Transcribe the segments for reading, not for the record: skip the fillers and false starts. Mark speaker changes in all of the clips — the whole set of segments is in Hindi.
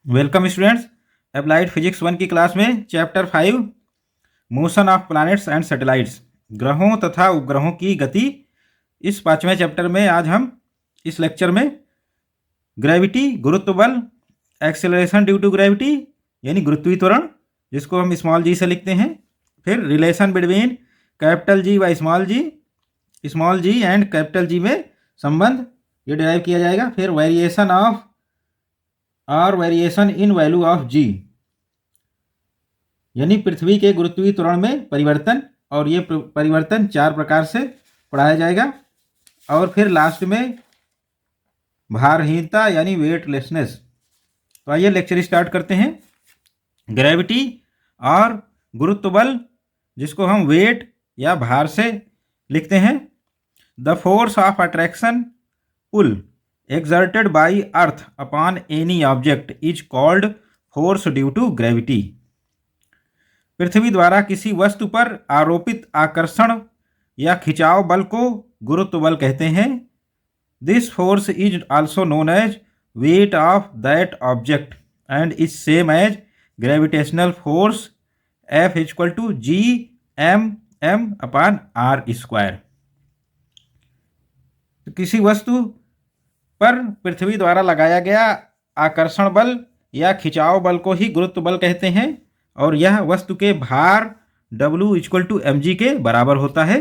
Speaker 1: Welcome students. अप्लाइड फिजिक्स 1 की क्लास में chapter 5 motion of planets and satellites, ग्रहों तथा उपग्रहों की गति, इस 5वें चैप्टर में आज हम इस लेक्चर में ग्रेविटी, गुरुत्व बल, एक्सेलरेशन ड्यू टू ग्रेविटी यानी गुरुत्वीय त्वरण जिसको हम स्मॉल जी से लिखते हैं, फिर रिलेशन बिटवीन कैपिटल जी व small G and capital G में संबंध ये डिराइव किया जाएगा, फिर वेरिएशन ऑफ और variation in value of G यानी पृथ्वी के गुरुत्वीय त्वरण में परिवर्तन, और ये परिवर्तन 4 प्रकार से पढ़ाया जाएगा। और फिर लास्ट में भारहीनता यानी वेटलेसनेस। तो आइए लेक्चर स्टार्ट करते हैं। ग्रेविटी और गुरुत्व बल जिसको हम वेट या भार से लिखते हैं। The force of attraction pull exerted by earth upon any object is called force due to gravity। पृथ्वी द्वारा किसी वस्तु पर आरोपित आकर्षण या खिंचाव बल को गुरुत्व बल कहते हैं। This force is also known as weight of that object and is same as gravitational force F equal to G M M upon R square. किसी वस्तु पर पृथ्वी द्वारा लगाया गया आकर्षण बल या खिंचाव बल को ही गुरुत्व बल कहते हैं, और यह वस्तु के भार W इक्वल टू mg के बराबर होता है।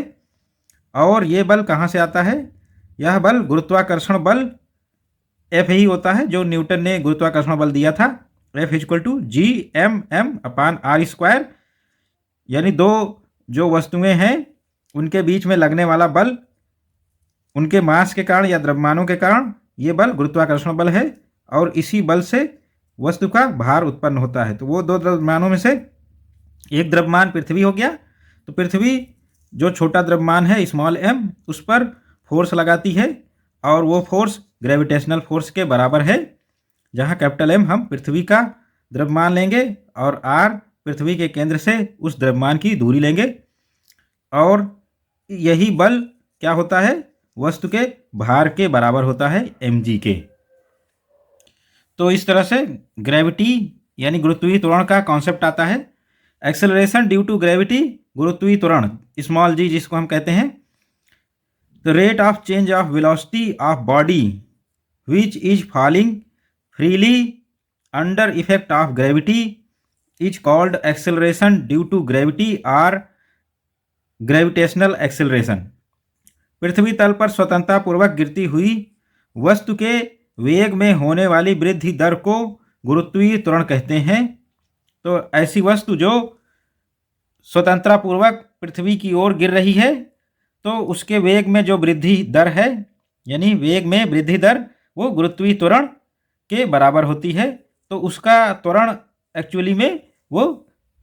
Speaker 1: और ये बल कहाँ से आता है? यह बल गुरुत्वाकर्षण बल F ही होता है जो न्यूटन ने गुरुत्वाकर्षण बल दिया था, F equal to G M M upon R square. यानी दो जो वस्तुएं हैं उनके बीच में लगने वाला बल उनके मास के कारण या द्रव्यमानों के कारण ये बल गुरुत्वाकर्षण बल है, और इसी बल से वस्तु का भार उत्पन्न होता है। तो वो दो द्रव्यमानों में से एक द्रव्यमान पृथ्वी हो गया, तो पृथ्वी जो छोटा द्रव्यमान है स्मॉल m उस पर फोर्स लगाती है, और वो फोर्स ग्रेविटेशनल फोर्स के बराबर है, जहाँ कैपिटल M हम पृथ्वी का द्रव्यमान लेंगे और r पृथ्वी के केंद्र से उस द्रव्यमान की दूरी लेंगे, और यही बल क्या होता है? वस्तु के भार के बराबर होता है mg के। तो इस तरह से ग्रेविटी यानी गुरुत्वीय त्वरण का कॉन्सेप्ट आता है। एक्सेलरेशन ड्यू टू ग्रेविटी, गुरुत्वीय त्वरण स्मॉल जी जिसको हम कहते हैं, the rate of change of velocity of body which is falling freely under effect of gravity is called acceleration due to gravity और ग्रेविटेशनल एक्सेलरेशन। पृथ्वी तल पर स्वतंत्रता पूर्वक गिरती हुई वस्तु के वेग में होने वाली वृद्धि दर को गुरुत्वीय त्वरण कहते हैं। तो ऐसी वस्तु जो स्वतंत्रता पूर्वक पृथ्वी की ओर गिर रही है, तो उसके वेग में जो वृद्धि दर है यानी वेग में वृद्धि दर वो गुरुत्वीय त्वरण के बराबर होती है। तो उसका त्वरण एक्चुअली में वो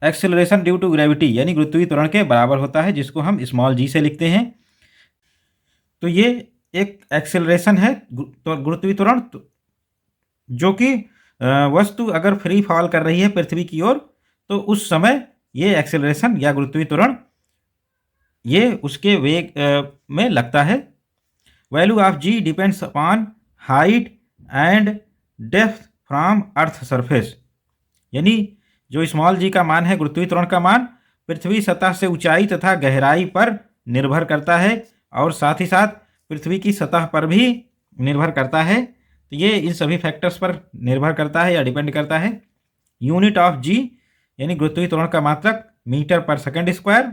Speaker 1: एक्सेलरेशन ड्यू टू ग्रेविटी यानी गुरुत्वीय त्वरण के बराबर होता है, जिसको हम स्मॉल जी से लिखते हैं। तो ये एक एक्सेलरेशन है तो गुरुत्वीय त्वरण, जो कि वस्तु अगर फ्री फॉल कर रही है पृथ्वी की ओर, तो उस समय ये एक्सेलरेशन या गुरुत्वीय त्वरण ये उसके वेग में लगता है। Value of G depends upon height and depth from earth surface. यानी जो स्मॉल जी का मान है गुरुत्वीय त्वरण का मान पृथ्वी सतह से ऊंचाई तथा गहराई पर निर्भर करता है, और साथ ही साथ पृथ्वी की सतह पर भी निर्भर करता है। तो ये इन सभी फैक्टर्स पर निर्भर करता है या डिपेंड करता है। यूनिट ऑफ जी यानी गुरुत्वीय त्वरण का मात्रक मीटर पर सेकंड स्क्वायर,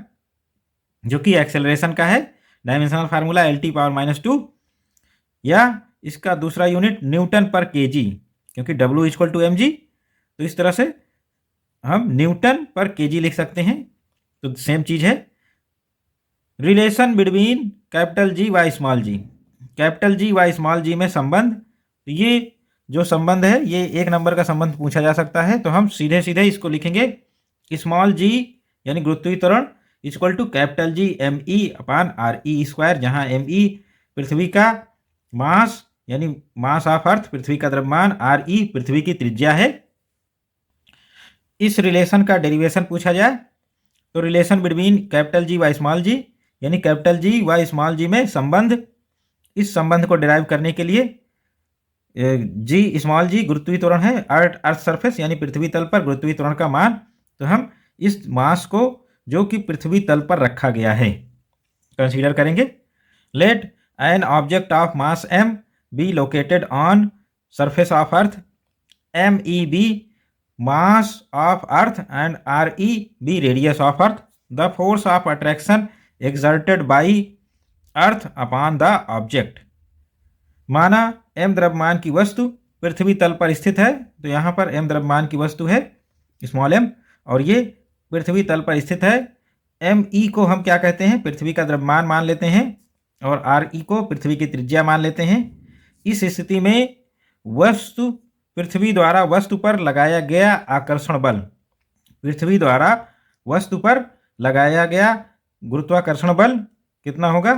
Speaker 1: जो कि एक्सेलरेशन का है, डायमेंशनल फार्मूला L⁻², या इसका दूसरा यूनिट न्यूटन पर केजी, क्योंकि W इक्वल टू mg, तो इस तरह से हम न्यूटन पर केजी लिख सकते हैं। तो सेम चीज़ है। रिलेशन बिटवीन कैपिटल जी व स्मॉल जी, कैपिटल जी व स्मॉल जी में संबंध, तो ये जो संबंध है ये 1 नंबर का संबंध पूछा जा सकता है। तो हम सीधे सीधे इसको लिखेंगे स्मॉल जी यानी गुरुत्वीय त्वरण equal to capital G mE upon RE square, जहाँ mE पृथ्वी का मास यानी मास ऑफ अर्थ पृथ्वी का द्रव्यमान, RE पृथ्वी की त्रिज्या है। इस रिलेशन का डेरिवेशन पूछा जाए तो रिलेशन बिटवीन कैपिटल जी व स्मॉल जी यानी कैपिटल जी व स्मॉल जी में संबंध, इस संबंध को डिराइव करने के लिए जी स्मॉल जी गुरुत्वीय त्वरण है, अर्थ सरफेस यानी पृथ्वी तल पर गुरुत्वीय त्वरण का मान। तो हम इस मास को जो कि पृथ्वी तल पर रखा गया है कंसीडर करेंगे। Let an object of mass m be located on surface of earth, M E be mass of earth and re be radius of earth. The force of attraction exerted by earth upon the object. माना m द्रव्यमान की वस्तु पृथ्वी तल पर स्थित है, तो यहाँ पर m द्रव्यमान की वस्तु है स्मॉल m, और ये पृथ्वी तल पर स्थित है। एम ई को हम क्या कहते हैं, पृथ्वी का द्रव्यमान मान लेते हैं, और आर ई को पृथ्वी की त्रिज्या मान लेते हैं। इस स्थिति में वस्तु पृथ्वी द्वारा वस्तु पर लगाया गया आकर्षण बल, पृथ्वी द्वारा वस्तु पर लगाया गया गुरुत्वाकर्षण बल कितना होगा,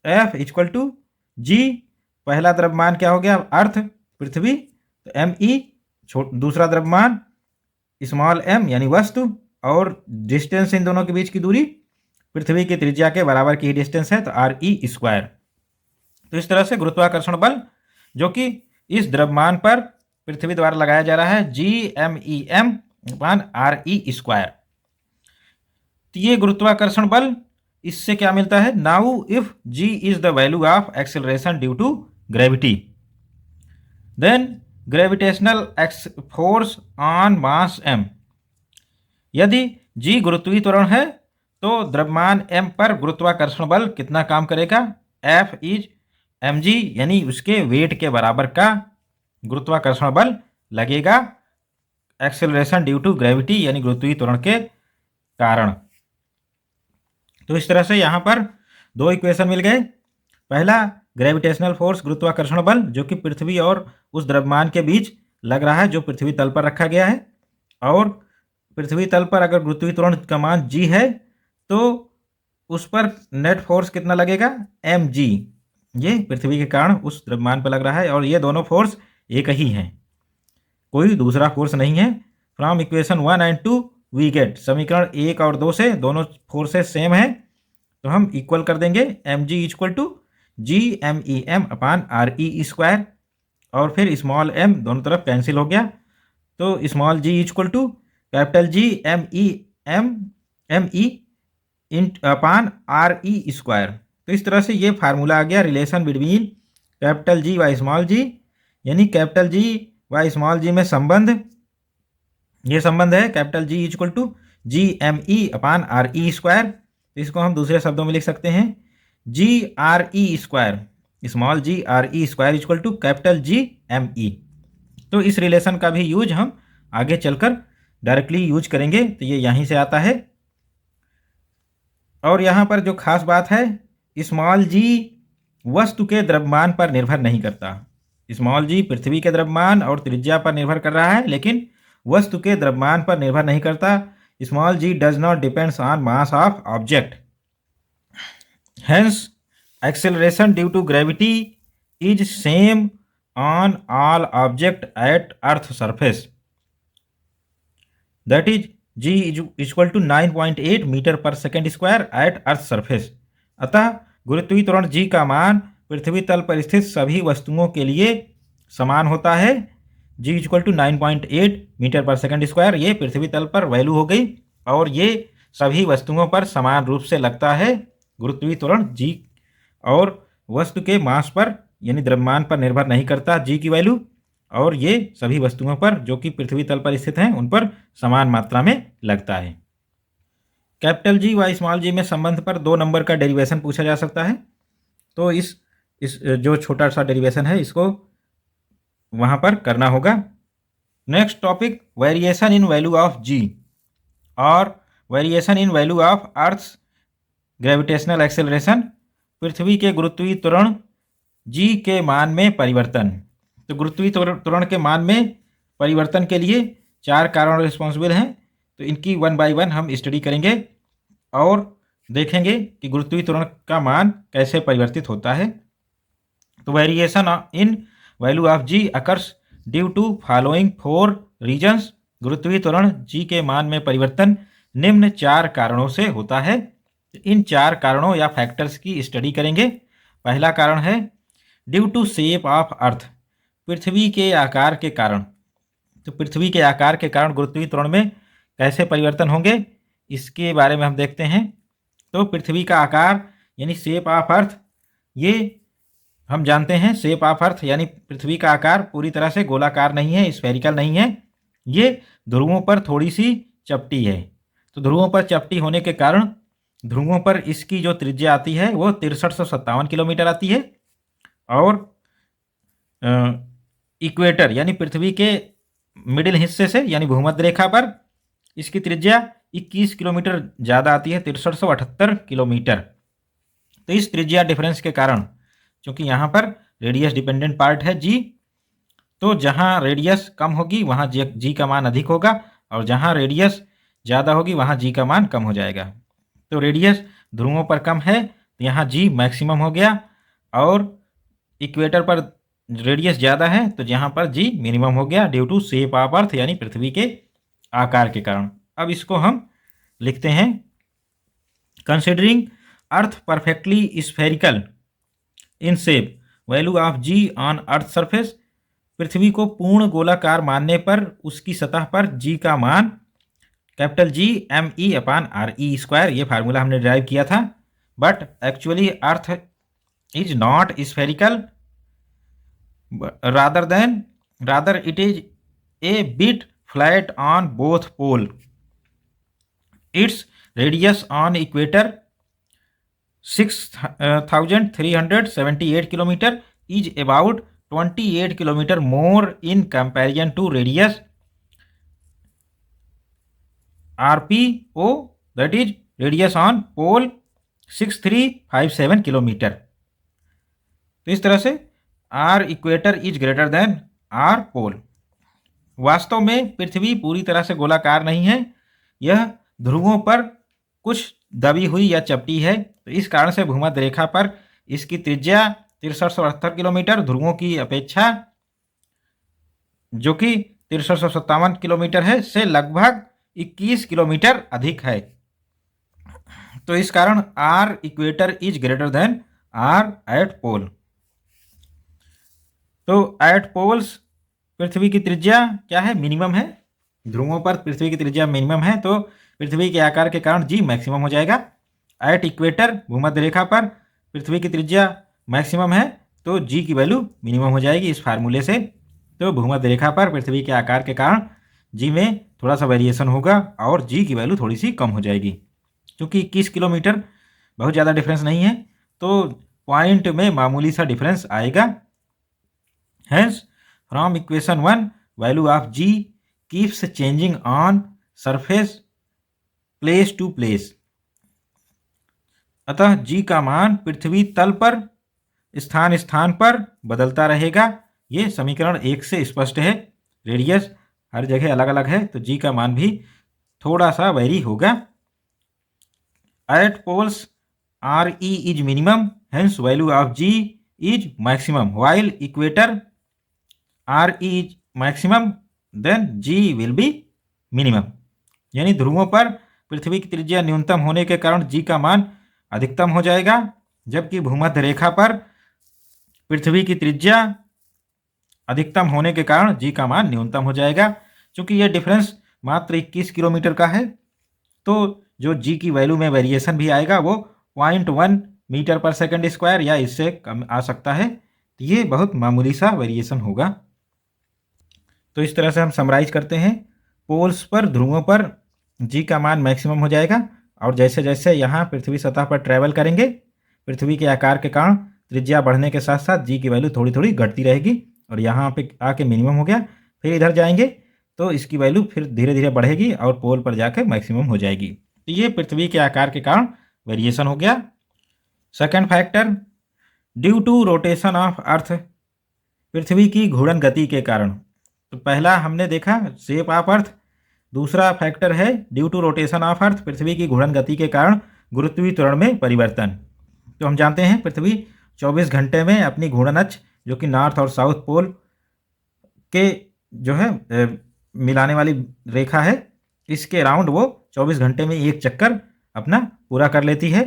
Speaker 1: F इक्वल टू जी, पहला द्रव्यमान क्या हो गया अर्थ पृथ्वी, तो एम ई दूसरा द्रव्यमान स्मॉल m यानी वस्तु, और डिस्टेंस इन दोनों के बीच की दूरी पृथ्वी की त्रिज्या के बराबर की डिस्टेंस है, तो आर ई स्क्वायर। तो इस तरह से गुरुत्वाकर्षण बल जो कि इस द्रव्यमान पर पृथ्वी द्वारा लगाया जा रहा है G M E M upon R E square. तो ये गुरुत्वाकर्षण बल, इससे क्या मिलता है, now if G is the value of acceleration due to gravity, then gravitational force on mass m, यदि g गुरुत्वीय त्वरण है तो द्रव्यमान m पर गुरुत्वाकर्षण बल कितना काम करेगा, F इज mg यानी उसके वेट के बराबर का गुरुत्वाकर्षण बल लगेगा एक्सेलरेशन ड्यू टू ग्रेविटी यानी गुरुत्वीय त्वरण के कारण। तो इस तरह से यहाँ पर दो इक्वेशन मिल गए। पहला ग्रेविटेशनल फोर्स गुरुत्वाकर्षण बल जो कि पृथ्वी और उस द्रव्यमान के बीच लग रहा है जो पृथ्वी तल पर रखा गया है, और पृथ्वी तल पर अगर गुरुत्वीय त्वरण का मान g है तो उस पर नेट फोर्स कितना लगेगा, mg, ये पृथ्वी के कारण उस द्रव्यमान पर लग रहा है, और ये दोनों फोर्स एक ही हैं, कोई दूसरा फोर्स नहीं है। From equation 1 and 2 we get, समीकरण 1 और 2 से दोनों फोर्सेस सेम है, तो हम इक्वल कर देंगे mg equal to G M E M upon R E square, और फिर स्मॉल m दोनों तरफ कैंसिल हो गया, तो small g equal to capital G M E in upon R E square. तो इस तरह से ये फार्मूला आ गया रिलेशन बिटवीन कैपिटल जी व स्मॉल जी, यानी कैपिटल जी व स्मॉल जी में संबंध, ये संबंध है capital G equal to G M E upon R E square. तो इसको हम दूसरे शब्दों में लिख सकते हैं G R E square, small G R E square equal to capital G M E. तो इस रिलेशन का भी यूज हम आगे चलकर डायरेक्टली यूज करेंगे, तो ये यहीं से आता है। और यहाँ पर जो खास बात है, स्मॉल जी वस्तु के द्रव्यमान पर निर्भर नहीं करता, स्मॉल जी पृथ्वी के द्रव्यमान और त्रिज्या पर निर्भर कर रहा है, लेकिन वस्तु के द्रव्यमान पर निर्भर नहीं करता। Small G does not depends on mass of object, hence acceleration due to gravity is same on all object at earth surface, that is g equal to 9.8 metre per second square at earth surface. अतः गुरुत्वीय त्वरण g का मान पृथ्वी तल पर स्थित सभी वस्तुओं के लिए समान होता है, g equal to 9.8 metre per second square, ये पृथ्वी तल पर वैल्यू हो गई, और ये सभी वस्तुओं पर समान रूप से लगता है गुरुत्वीय त्वरण g, और वस्तु के मास पर यानी द्रव्यमान पर निर्भर नहीं करता g की वैल्यू, और ये सभी वस्तुओं पर जो कि पृथ्वी तल पर स्थित हैं उन पर समान मात्रा में लगता है। कैपिटल जी व स्मॉल जी में संबंध पर 2 नंबर का डेरिवेशन पूछा जा सकता है, तो इस जो छोटा सा डेरिवेशन है इसको वहाँ पर करना होगा। Next topic variation in value of G और variation in value of earth's gravitational acceleration, पृथ्वी के गुरुत्वीय त्वरण जी के मान में परिवर्तन। तो गुरुत्वीय त्वरण के मान में परिवर्तन के लिए 4 कारण रिस्पॉन्सिबल हैं, तो इनकी 1 बाय 1 हम स्टडी करेंगे और देखेंगे कि गुरुत्वीय त्वरण का मान कैसे परिवर्तित होता है। तो variation in value of G occurs due to following 4 reasons, गुरुत्वीय त्वरण जी के मान में परिवर्तन निम्न 4 कारणों से होता है। इन 4 कारणों या फैक्टर्स की स्टडी करेंगे। पहला कारण है due to shape of earth, पृथ्वी के आकार के कारण, तो पृथ्वी के आकार के कारण गुरुत्वीय त्वरण में कैसे परिवर्तन होंगे इसके बारे में हम देखते हैं। तो पृथ्वी का आकार यानी शेप ऑफ अर्थ, ये हम जानते हैं शेप ऑफ अर्थ यानी पृथ्वी का आकार पूरी तरह से गोलाकार नहीं है, स्फेरिकल नहीं है, ये ध्रुवों पर थोड़ी सी चपटी है। तो ध्रुवों पर चपटी होने के कारण ध्रुवों पर इसकी जो त्रिज्या आती है वो 6357 किलोमीटर आती है, और इक्वेटर यानी पृथ्वी के मिडिल हिस्से से यानी भूमध्य रेखा पर इसकी त्रिज्या 21 किलोमीटर ज़्यादा आती है, 6378 किलोमीटर। तो इस त्रिज्या डिफरेंस के कारण, क्योंकि यहाँ पर रेडियस डिपेंडेंट पार्ट है जी, तो जहाँ रेडियस कम होगी वहाँ जी का मान अधिक होगा, और जहाँ रेडियस ज़्यादा होगी वहाँ जी का मान कम हो जाएगा। तो रेडियस ध्रुवों पर कम है तो यहाँ जी मैक्सिमम हो गया, और इक्वेटर पर रेडियस ज़्यादा है तो जहाँ पर जी मिनिमम हो गया due to shape of earth यानी पृथ्वी के आकार के कारण। अब इसको हम लिखते हैं, considering earth perfectly spherical in shape, value of G on earth surface. पृथ्वी को पूर्ण गोलाकार मानने पर उसकी सतह पर जी का मान कैपिटल जी ME/RE², ये फार्मूला हमने डिराइव किया था। But actually earth is not spherical, rather it is a bit flat on both pole. Its radius on equator 6378 kilometer is about 28 kilometer more in comparison to radius RPO, that is radius on pole 6357 kilometre. तो इस तरह से R equator is greater than R pole. वास्तव में पृथ्वी पूरी तरह से गोलाकार नहीं है, यह ध्रुवों पर कुछ दबी हुई या चपटी है। तो इस कारण से भूमध्य रेखा पर इसकी त्रिज्या 6378 किलोमीटर ध्रुवों की अपेक्षा, जो कि 6357 किलोमीटर है, से लगभग 21 किलोमीटर अधिक है। तो इस कारण R equator is greater than R at pole. तो एट पोल्स पृथ्वी की त्रिज्या क्या है, मिनिमम है। ध्रुवों पर पृथ्वी की त्रिज्या मिनिमम है, तो पृथ्वी के आकार के कारण जी मैक्सिमम हो जाएगा। एट इक्वेटर भूमध्य रेखा पर पृथ्वी की त्रिज्या मैक्सिमम है, तो जी की वैल्यू मिनिमम हो जाएगी इस फार्मूले से। तो भूमध्य रेखा पर पृथ्वी के आकार के कारण जी में थोड़ा सा वेरिएशन होगा और जी की वैल्यू थोड़ी सी कम हो जाएगी। क्योंकि 21 किलोमीटर बहुत ज़्यादा डिफरेंस नहीं है, तो पॉइंट में मामूली सा डिफरेंस आएगा। Hence, from equation 1, value of g keeps changing on surface place to place. अतः g का मान पृथ्वी तल पर स्थान स्थान पर बदलता रहेगा। ये समीकरण 1 से स्पष्ट है। रेडियस हर जगह अलग अलग है, तो g का मान भी थोड़ा सा वेरी होगा। At poles RE is minimum, hence value of g is maximum, while equator RE is maximum, then G will be minimum। यानी ध्रुवों पर पृथ्वी की त्रिज्या न्यूनतम होने के कारण G का मान अधिकतम हो जाएगा, जबकि भूमध्य रेखा पर पृथ्वी की त्रिज्या अधिकतम होने के कारण G का मान न्यूनतम हो जाएगा। क्योंकि यह डिफरेंस मात्र 21 किलोमीटर का है, तो जो G की वैल्यू में वेरिएशन भी आएगा वो 0.1 मीटर पर सेकंड स्क्वायर या इससे कम आ सकता है। तो ये बहुत मामूली सा वेरिएशन होगा। तो इस तरह से हम समराइज करते हैं, पोल्स पर ध्रुवों पर जी का मान मैक्सिमम हो जाएगा, और जैसे जैसे यहाँ पृथ्वी सतह पर ट्रैवल करेंगे पृथ्वी के आकार के कारण त्रिज्या बढ़ने के साथ साथ जी की वैल्यू थोड़ी थोड़ी घटती रहेगी, और यहाँ पे आके मिनिमम हो गया। फिर इधर जाएंगे तो इसकी वैल्यू फिर धीरे धीरे बढ़ेगी और पोल पर जाकर मैक्सिमम हो जाएगी। तो ये पृथ्वी के आकार के कारण वेरिएशन हो गया। Second factor, due to rotation of earth, पृथ्वी की घूर्णन गति के कारण। तो पहला हमने देखा शेप ऑफ अर्थ, दूसरा फैक्टर है due to rotation of earth, पृथ्वी की घूर्णन गति के कारण गुरुत्वीय त्वरण में परिवर्तन। तो हम जानते हैं पृथ्वी 24 घंटे में अपनी घूर्णन अक्ष, जो कि नॉर्थ और साउथ पोल के जो है मिलाने वाली रेखा है, इसके राउंड वो 24 घंटे में एक चक्कर अपना पूरा कर लेती है।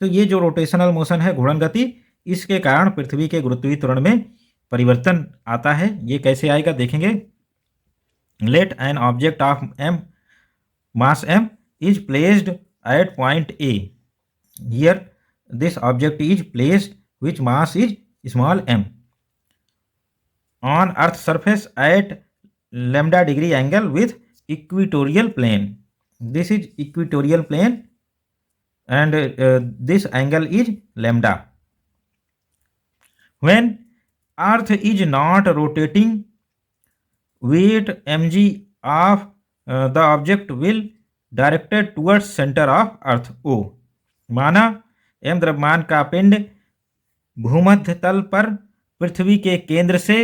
Speaker 1: तो ये जो रोटेशनल मोशन है, घूर्णन गति, इसके कारण पृथ्वी के गुरुत्वीय त्वरण में परिवर्तन आता है। ये कैसे आएगा देखेंगे। Let an object of M mass m is placed at point A. Here this object is placed which mass is small m on earth surface at lambda degree angle with equatorial plane. This is equatorial plane and this angle is lambda. When earth is not rotating, weight mg of the object will directed towards centre of earth O। माना एम द्रव्यमान का पिंड भूमध्य तल पर पृथ्वी के केंद्र से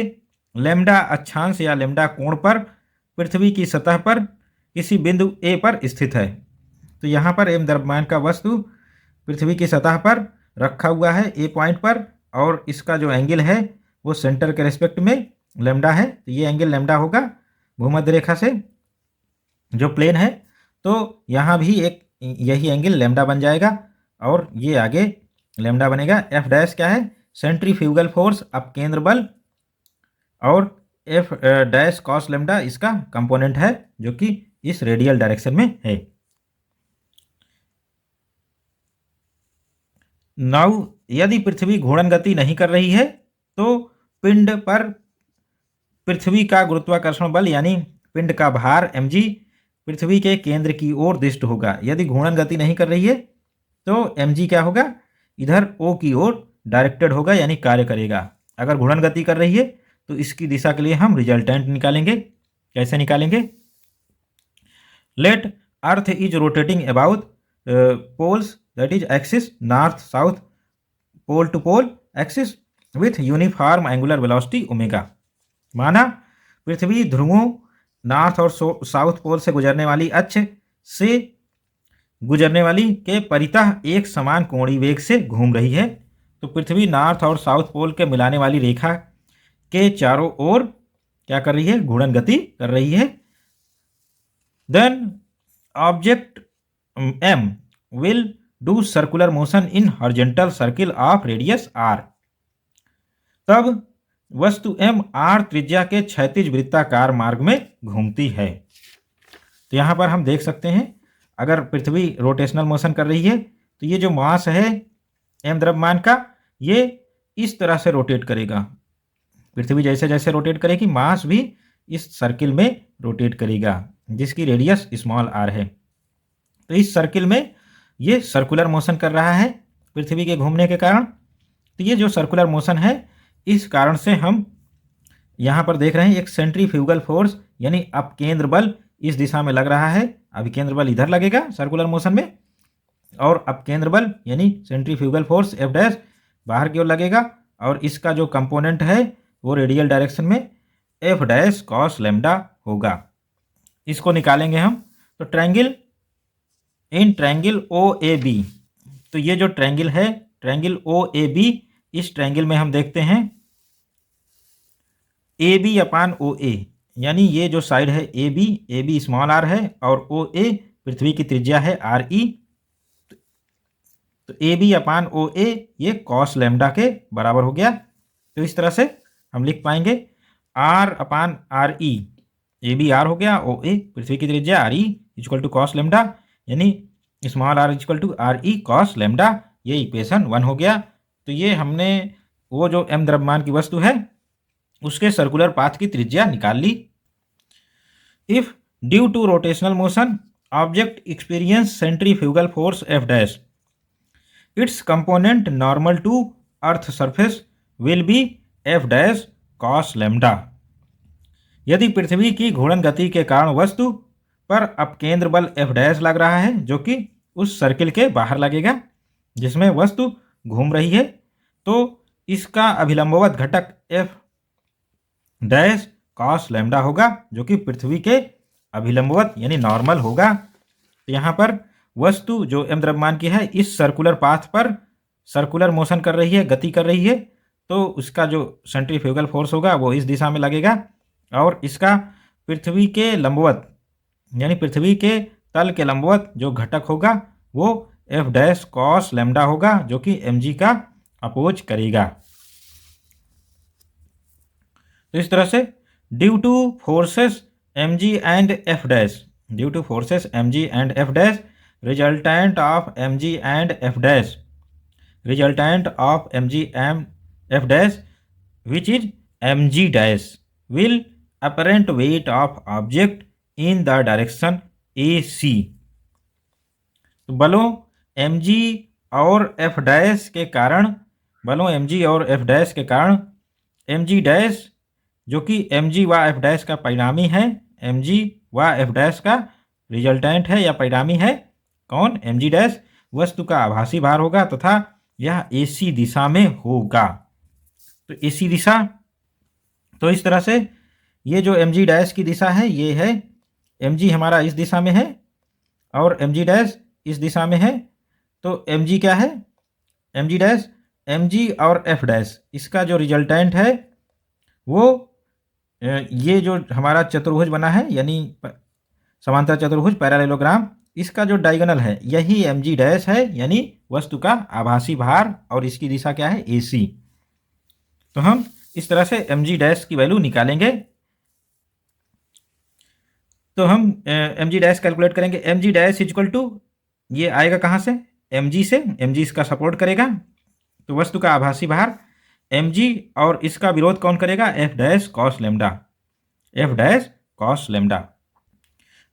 Speaker 1: लैम्डा अक्षांश या लैम्डा कोण पर पृथ्वी की सतह पर किसी बिंदु A पर स्थित है। तो यहाँ पर एम द्रव्यमान का वस्तु पृथ्वी की सतह पर रखा हुआ है A पॉइंट पर, और इसका जो एंगल है वो सेंटर के रेस्पेक्ट में लैम्डा है। तो ये एंगल लैम्डा होगा भूमध्य रेखा से जो प्लेन है। तो यहाँ भी एक यही एंगल लैम्डा बन जाएगा और ये आगे लैम्डा बनेगा। एफ डैश क्या है? सेंट्रीफ्यूगल फोर्स, अपकेंद्र बल, और एफ डैश कॉस लैम्डा इसका कंपोनेंट है जो कि इस रेडियल डायरेक्शन में है। नाउ यदि पृथ्वी घूर्णन गति नहीं कर रही है तो पिंड पर पृथ्वी का गुरुत्वाकर्षण बल यानी पिंड का भार mg पृथ्वी के केंद्र की ओर दिष्ट होगा। यदि घूर्णन गति नहीं कर रही है तो mg क्या होगा? इधर O की ओर डायरेक्टेड होगा यानी कार्य करेगा। अगर घूर्णन गति कर रही है तो इसकी दिशा के लिए हम रिजल्टेंट निकालेंगे। कैसे निकालेंगे? Let earth is rotating about poles that is axis north south pole to pole axis with uniform angular velocity omega. माना पृथ्वी ध्रुवों नॉर्थ और साउथ पोल से गुजरने वाली अक्ष से गुजरने वाली के परितः एक समान कोणीय वेग से घूम रही है। तो पृथ्वी नॉर्थ और साउथ पोल के मिलाने वाली रेखा के चारों ओर क्या कर रही है? घूर्णन गति कर रही है। Then object m will do circular motion in horizontal circle of radius r। तब वस्तु m r त्रिज्या के क्षैतिज वृत्ताकार मार्ग में घूमती है। तो यहाँ पर हम देख सकते हैं अगर पृथ्वी रोटेशनल मोशन कर रही है तो ये जो मास है m द्रव्यमान का ये इस तरह से रोटेट करेगा। पृथ्वी जैसे जैसे रोटेट करेगी मास भी इस सर्किल में रोटेट करेगा जिसकी रेडियस स्मॉल r है। तो इस सर्किल में ये सर्कुलर मोशन कर रहा है पृथ्वी के घूमने के कारण। तो ये जो सर्कुलर मोशन है इस कारण से हम यहाँ पर देख रहे हैं एक सेंट्रीफ्यूगल फोर्स यानी अपकेंद्र बल इस दिशा में लग रहा है। अभिकेंद्र बल इधर लगेगा सर्कुलर मोशन में, और अपकेंद्र बल यानी सेंट्रीफ्यूगल फोर्स एफ डैश बाहर की ओर लगेगा, और इसका जो कंपोनेंट है वो रेडियल डायरेक्शन में एफ डैश कॉस लैम्डा होगा। इसको निकालेंगे हम। तो triangle in triangle O A B, तो ये जो ट्रायंगल है ट्रायंगल ओ ए बी, इस ट्रायंगल में हम देखते हैं ए बी अपान ओ ए, यानी ये जो साइड है ए बी स्मॉल आर है और ओ ए पृथ्वी की त्रिज्या है आर ई। तो ए बी अपान ओ ए ये कॉस लैम्डा के बराबर हो गया। तो इस तरह से हम लिख पाएंगे R upon R E, A B R हो गया, ओ ए पृथ्वी की त्रिज्या R E equal to cos lambda, यानी small R equal to R E cos lambda. ये इक्वेशन 1 हो गया। तो ये हमने वो जो m द्रव्यमान की वस्तु है उसके सर्कुलर पाथ की त्रिज्या निकाल ली। If due to rotational motion object experience centrifugal force F dash, its component normal to earth surface will be F dash cos lambda. यदि पृथ्वी की घूर्णन गति के कारण वस्तु पर अपकेंद्र बल एफ डैश लग रहा है जो कि उस सर्किल के बाहर लगेगा जिसमें वस्तु घूम रही है, तो इसका अभिलंबवत घटक एफ डैश कॉस लैम्डा होगा जो कि पृथ्वी के अभिलंबवत यानी नॉर्मल होगा। तो यहाँ पर वस्तु जो m द्रव्यमान की है इस सर्कुलर पाथ पर सर्कुलर मोशन कर रही है, गति कर रही है, तो उसका जो सेंट्रीफ्यूगल फोर्स होगा वो इस दिशा में लगेगा, और इसका पृथ्वी के लंबवत यानी पृथ्वी के तल के लंबवत जो घटक होगा वो एफ डैश कॉस लैम्डा होगा जो कि mg का अपोज करेगा। तो इस तरह से due to forces M G and F dash, due to forces M G and F dash, resultant of M G and F dash, resultant of M G M F dash which is mg dash will apparent weight of object in the direction AC। तो बलों mg और f डैश के कारण, बलों mg और f डैश के कारण mg डैश जो कि mg व f डैश का परिणामी है, mg व f डैश का रिजल्टेंट है या परिणामी है, कौन, mg डैश वस्तु का आभासी भार होगा तथा यह AC दिशा में होगा। तो AC दिशा, तो इस तरह से ये जो mg डैश की दिशा है ये है, mg हमारा इस दिशा में है और mg डैश इस दिशा में है। तो mg क्या है, mg डैश, mg और f डैश इसका जो रिजल्टेंट है वो ये जो हमारा चतुर्भुज बना है यानी समांतर चतुर्भुज पैरेललोग्राम, इसका जो डायगोनल है यही mg डैश है यानी वस्तु का आभासी भार, और इसकी दिशा क्या है, AC। तो हम इस तरह से mg डैश की वैल्यू निकालेंगे। तो हम mg डैश कैलकुलेट करेंगे। mg डैश इक्वल टू, ये आएगा कहाँ से, mg से, mg इसका सपोर्ट करेगा तो वस्तु का आभासी भार mg, और इसका विरोध कौन करेगा, f dash cos lambda, f dash cos lambda.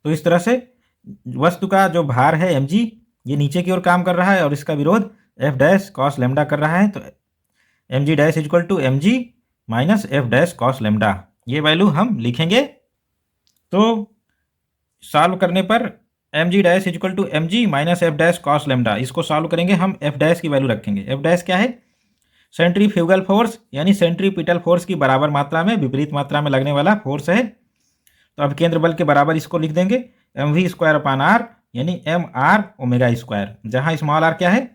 Speaker 1: तो इस तरह से वस्तु का जो भार है mg ये नीचे की ओर काम कर रहा है और इसका विरोध f डैश कॉस लेमडा कर रहा है। तो mg dash equal to mg minus f dash cos lambda, ये वैल्यू हम लिखेंगे। तो सॉल्व करने पर mg dash equal to mg minus f dash cos lambda, इसको सॉल्व करेंगे हम, f डैश की वैल्यू रखेंगे। f डैश क्या है, सेंट्रीफ्यूगल फोर्स यानी सेंट्रीपिटल फोर्स की बराबर मात्रा में विपरीत मात्रा में लगने वाला फोर्स है। तो अब केंद्र बल के बराबर इसको लिख देंगे mv स्क्वायर अपान आर यानी mr ओमेगा स्क्वायर, जहाँ स्मॉल r क्या है,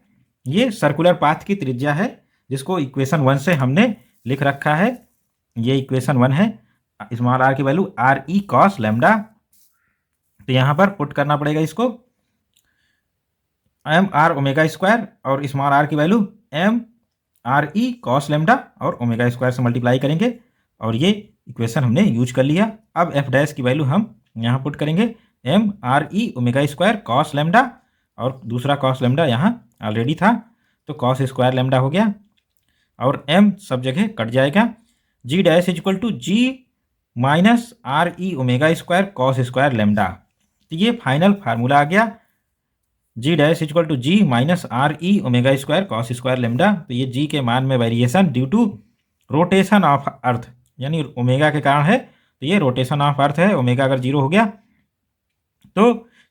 Speaker 1: ये सर्कुलर पाथ की त्रिज्या है जिसको इक्वेशन 1 से हमने लिख रखा है, ये इक्वेशन 1 है। स्मॉल r की value are E cos lambda, तो यहाँ पर पुट करना पड़ेगा इसको mr ओमेगा स्क्वायर और स्मॉल r की value m r E cos lambda और ओमेगा स्क्वायर से मल्टीप्लाई करेंगे और ये इक्वेशन हमने यूज कर लिया। अब f डैश की वैल्यू हम यहाँ पुट करेंगे m r ई ओमेगा स्क्वायर कॉस लेमडा, और दूसरा कॉस लेमडा यहाँ ऑलरेडी था तो कॉस स्क्वायर लेमडा हो गया और m सब जगह कट जाएगा। g dash equal to g minus R E omega square cos square lambda, तो ये फाइनल फार्मूला आ गया, g dash equal to g minus R E omega square cos square lambda. तो ये g के मान में variation due to rotation of earth यानी ओमेगा के कारण है, तो ये रोटेशन ऑफ अर्थ है, ओमेगा अगर 0 हो गया तो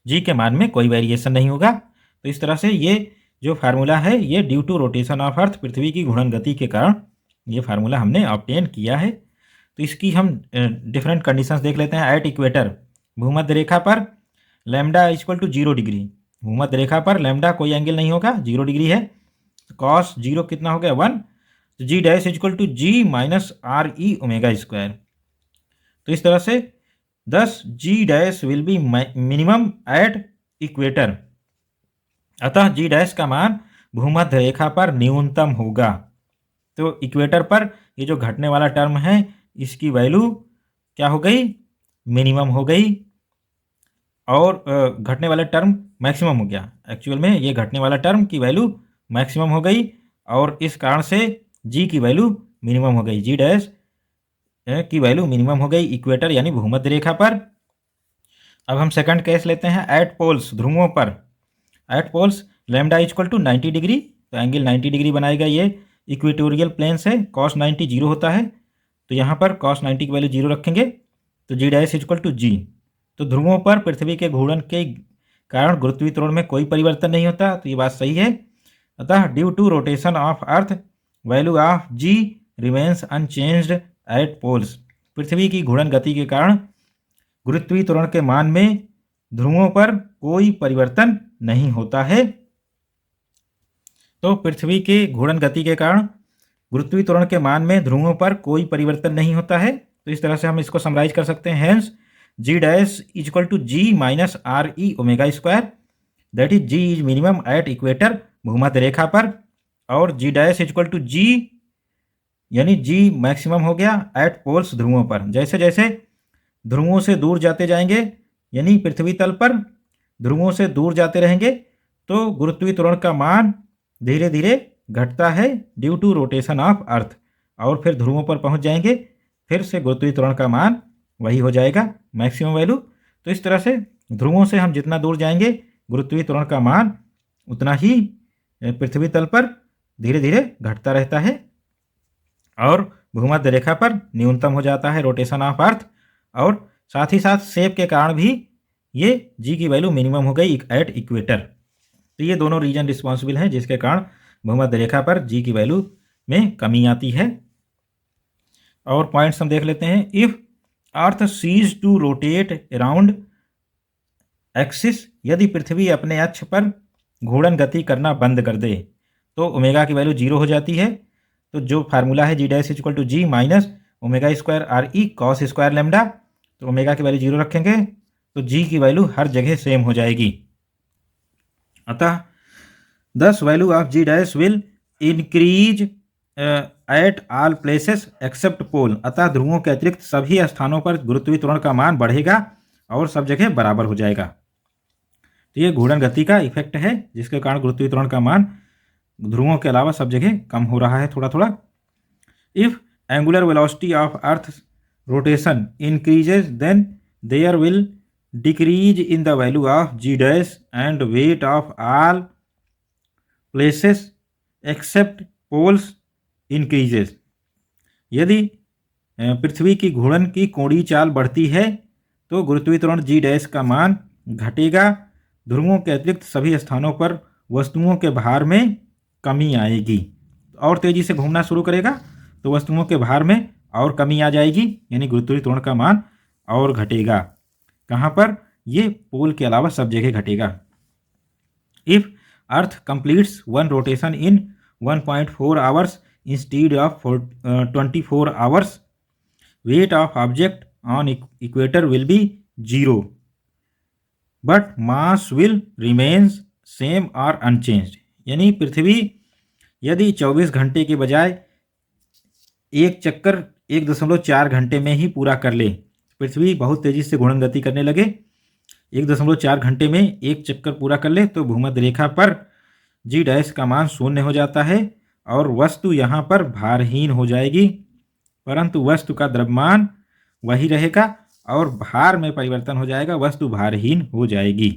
Speaker 1: g के मान में कोई वेरिएशन नहीं होगा। तो इस तरह से ये जो फार्मूला है ये due to rotation of earth पृथ्वी की घूर्णन गति के कारण ये फार्मूला हमने ऑब्टेन किया है। तो इसकी हम डिफरेंट कंडीशंस देख लेते हैं। एट इक्वेटर, भूमध्य रेखा पर लैम्डा इक्वल टू 0 डिग्री, भूमध्य रेखा पर लैम्डा कोई एंगल नहीं होगा, 0 डिग्री है, कॉस 0 कितना हो गया 1, तो जी dash equal to G minus R E omega square. तो इस तरह से 10 G dash will be minimum at equator, अतः जी डैश का मान भूमध्य रेखा पर न्यूनतम होगा। तो इक्वेटर पर ये जो घटने वाला टर्म है इसकी वैल्यू क्या हो गई, मिनिमम हो गई, और घटने वाला टर्म मैक्सिमम हो गया। एक्चुअल में ये घटने वाला टर्म की वैल्यू मैक्सिमम हो गई और इस कारण से जी की वैल्यू मिनिमम हो गई, जी डैश की वैल्यू मिनिमम हो गई इक्वेटर यानी भूमध्य रेखा पर। अब हम सेकंड केस लेते हैं, एट पोल्स, ध्रुवों पर। At poles lambda equal to 90 degree, तो एंगल 90 डिग्री बनाएगा ये इक्वेटोरियल प्लेन से, कॉस 90 0 होता है, तो यहाँ पर कॉस 90 की वैल्यू 0 रखेंगे, तो जी डैश इक्वल टू जी। तो ध्रुवों पर पृथ्वी के घूर्णन के कारण गुरुत्वीय त्वरण में कोई परिवर्तन नहीं होता, तो ये बात सही है। अतः due to rotation of earth value of G remains unchanged at poles, पृथ्वी की घूर्णन गति के कारण गुरुत्वीय त्वरण के मान में ध्रुवों पर कोई परिवर्तन नहीं होता है। तो पृथ्वी के घूर्णन गति के कारण गुरुत्वीय त्वरण के मान में ध्रुवों पर कोई परिवर्तन नहीं होता है। तो इस तरह से हम इसको समराइज कर सकते हैं, hence G dash equal to G minus R E omega square, that is G is minimum at equator भूमध्य रेखा पर, और G dash equal to G यानी जी मैक्सिमम हो गया एट पोल्स, ध्रुवों पर। जैसे जैसे ध्रुवों से दूर जाते जाएंगे, यानी पृथ्वी तल पर ध्रुवों से दूर जाते रहेंगे, तो गुरुत्वीय त्वरण का मान धीरे धीरे घटता है due to rotation of earth. और फिर ध्रुवों पर पहुंच जाएंगे, फिर से गुरुत्वीय त्वरण का मान वही हो जाएगा, मैक्सिमम वैल्यू। तो इस तरह से ध्रुवों से हम जितना दूर जाएंगे, गुरुत्वीय त्वरण का मान उतना ही पृथ्वी तल पर धीरे धीरे घटता रहता है और भूमध्य रेखा पर न्यूनतम हो जाता है रोटेशन ऑफ अर्थ। और साथ ही साथ शेप के कारण भी ये जी की वैल्यू मिनिमम हो गई एट इक्वेटर। तो ये दोनों रीजन रिस्पॉन्सिबल हैं जिसके कारण भूमध्य रेखा पर जी की वैल्यू में कमी आती है। और पॉइंट्स हम देख लेते हैं। If earth ceases to rotate around axis, यदि पृथ्वी अपने अक्ष पर घूर्णन गति करना बंद कर दे तो ओमेगा की वैल्यू 0 हो जाती है। तो जो फार्मूला है G dash equal to G minus omega square R E cos square lambda, तो ओमेगा की वैल्यू 0 रखेंगे तो जी की वैल्यू हर जगह सेम हो जाएगी। अतः thus value of ji dash will increase at all places except pole, अतः ध्रुवों के अतिरिक्त सभी स्थानों पर गुरुत्वीय त्वरण का मान बढ़ेगा और सब जगह बराबर हो जाएगा। तो ये घूर्णन गति का इफेक्ट है जिसके कारण गुरुत्वीय त्वरण का मान ध्रुवों के अलावा सब जगह कम हो रहा है थोड़ा थोड़ा। If angular velocity of earth rotation increases then there will decrease in the value of ji dash and weight of all places except poles increases. यदि पृथ्वी की घूर्णन की कोणीय चाल बढ़ती है तो गुरुत्वीय त्वरण जी डैश का मान घटेगा, ध्रुवों के अतिरिक्त सभी स्थानों पर वस्तुओं के भार में कमी आएगी। और तेजी से घूमना शुरू करेगा तो वस्तुओं के भार में और कमी आ जाएगी, यानी गुरुत्वीय त्वरण का मान और घटेगा। कहाँ पर? ये पोल के अलावा सब जगह घटेगा। If earth completes one rotation in 1.4 hours instead of 24 hours, weight of object on equator will be 0 but mass will remains same और अनचेंज्ड। यानी पृथ्वी यदि 24 घंटे के बजाय एक चक्कर 1.4 घंटे में ही पूरा कर ले, पृथ्वी बहुत तेजी से घूर्णन गति करने लगे, 1.4 घंटे में एक चक्कर पूरा कर ले, तो भूमध्य रेखा पर जी डैश का मान 0 हो जाता है और वस्तु यहाँ पर भारहीन हो जाएगी, परंतु वस्तु का द्रव्यमान वही रहेगा और भार में परिवर्तन हो जाएगा, वस्तु भारहीन हो जाएगी।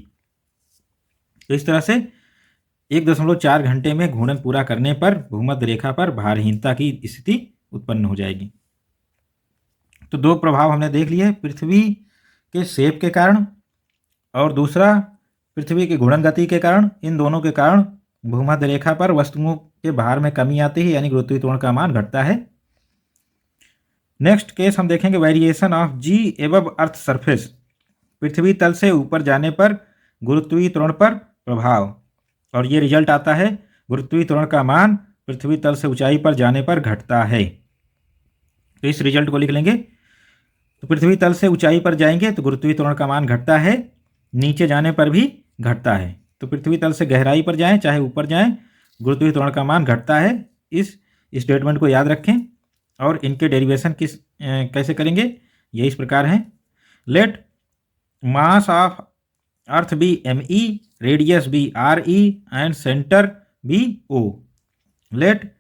Speaker 1: तो इस तरह से 1.4 घंटे में घूर्णन पूरा करने पर भूमध्य रेखा पर भारहीनता की स्थिति उत्पन्न हो जाएगी। तो दो प्रभाव हमने देख लिए, पृथ्वी के शेप के कारण और दूसरा पृथ्वी की घूर्णन गति के कारण। इन दोनों के कारण भूमध्य रेखा पर वस्तुओं के भार में कमी आती है, यानी गुरुत्वीय त्वरण का मान घटता है। नेक्स्ट केस हम देखेंगे, variation of G above earth surface, पृथ्वी तल से ऊपर जाने पर गुरुत्वीय त्वरण पर प्रभाव। और ये रिजल्ट आता है गुरुत्वीय त्वरण का मान पृथ्वी तल से ऊंचाई पर जाने पर घटता है। तो इस रिजल्ट को लिख लेंगे। तो पृथ्वी तल से ऊंचाई पर जाएंगे तो गुरुत्वीय त्वरण का मान घटता है, नीचे जाने पर भी घटता है। तो पृथ्वी तल से गहराई पर जाएं चाहे ऊपर जाएं, गुरुत्वीय त्वरण का मान घटता है। इस स्टेटमेंट को याद रखें और इनके डेरिवेशन कैसे करेंगे ये इस प्रकार हैं। Let mass of earth be M E, radius be R E and centre be O. Let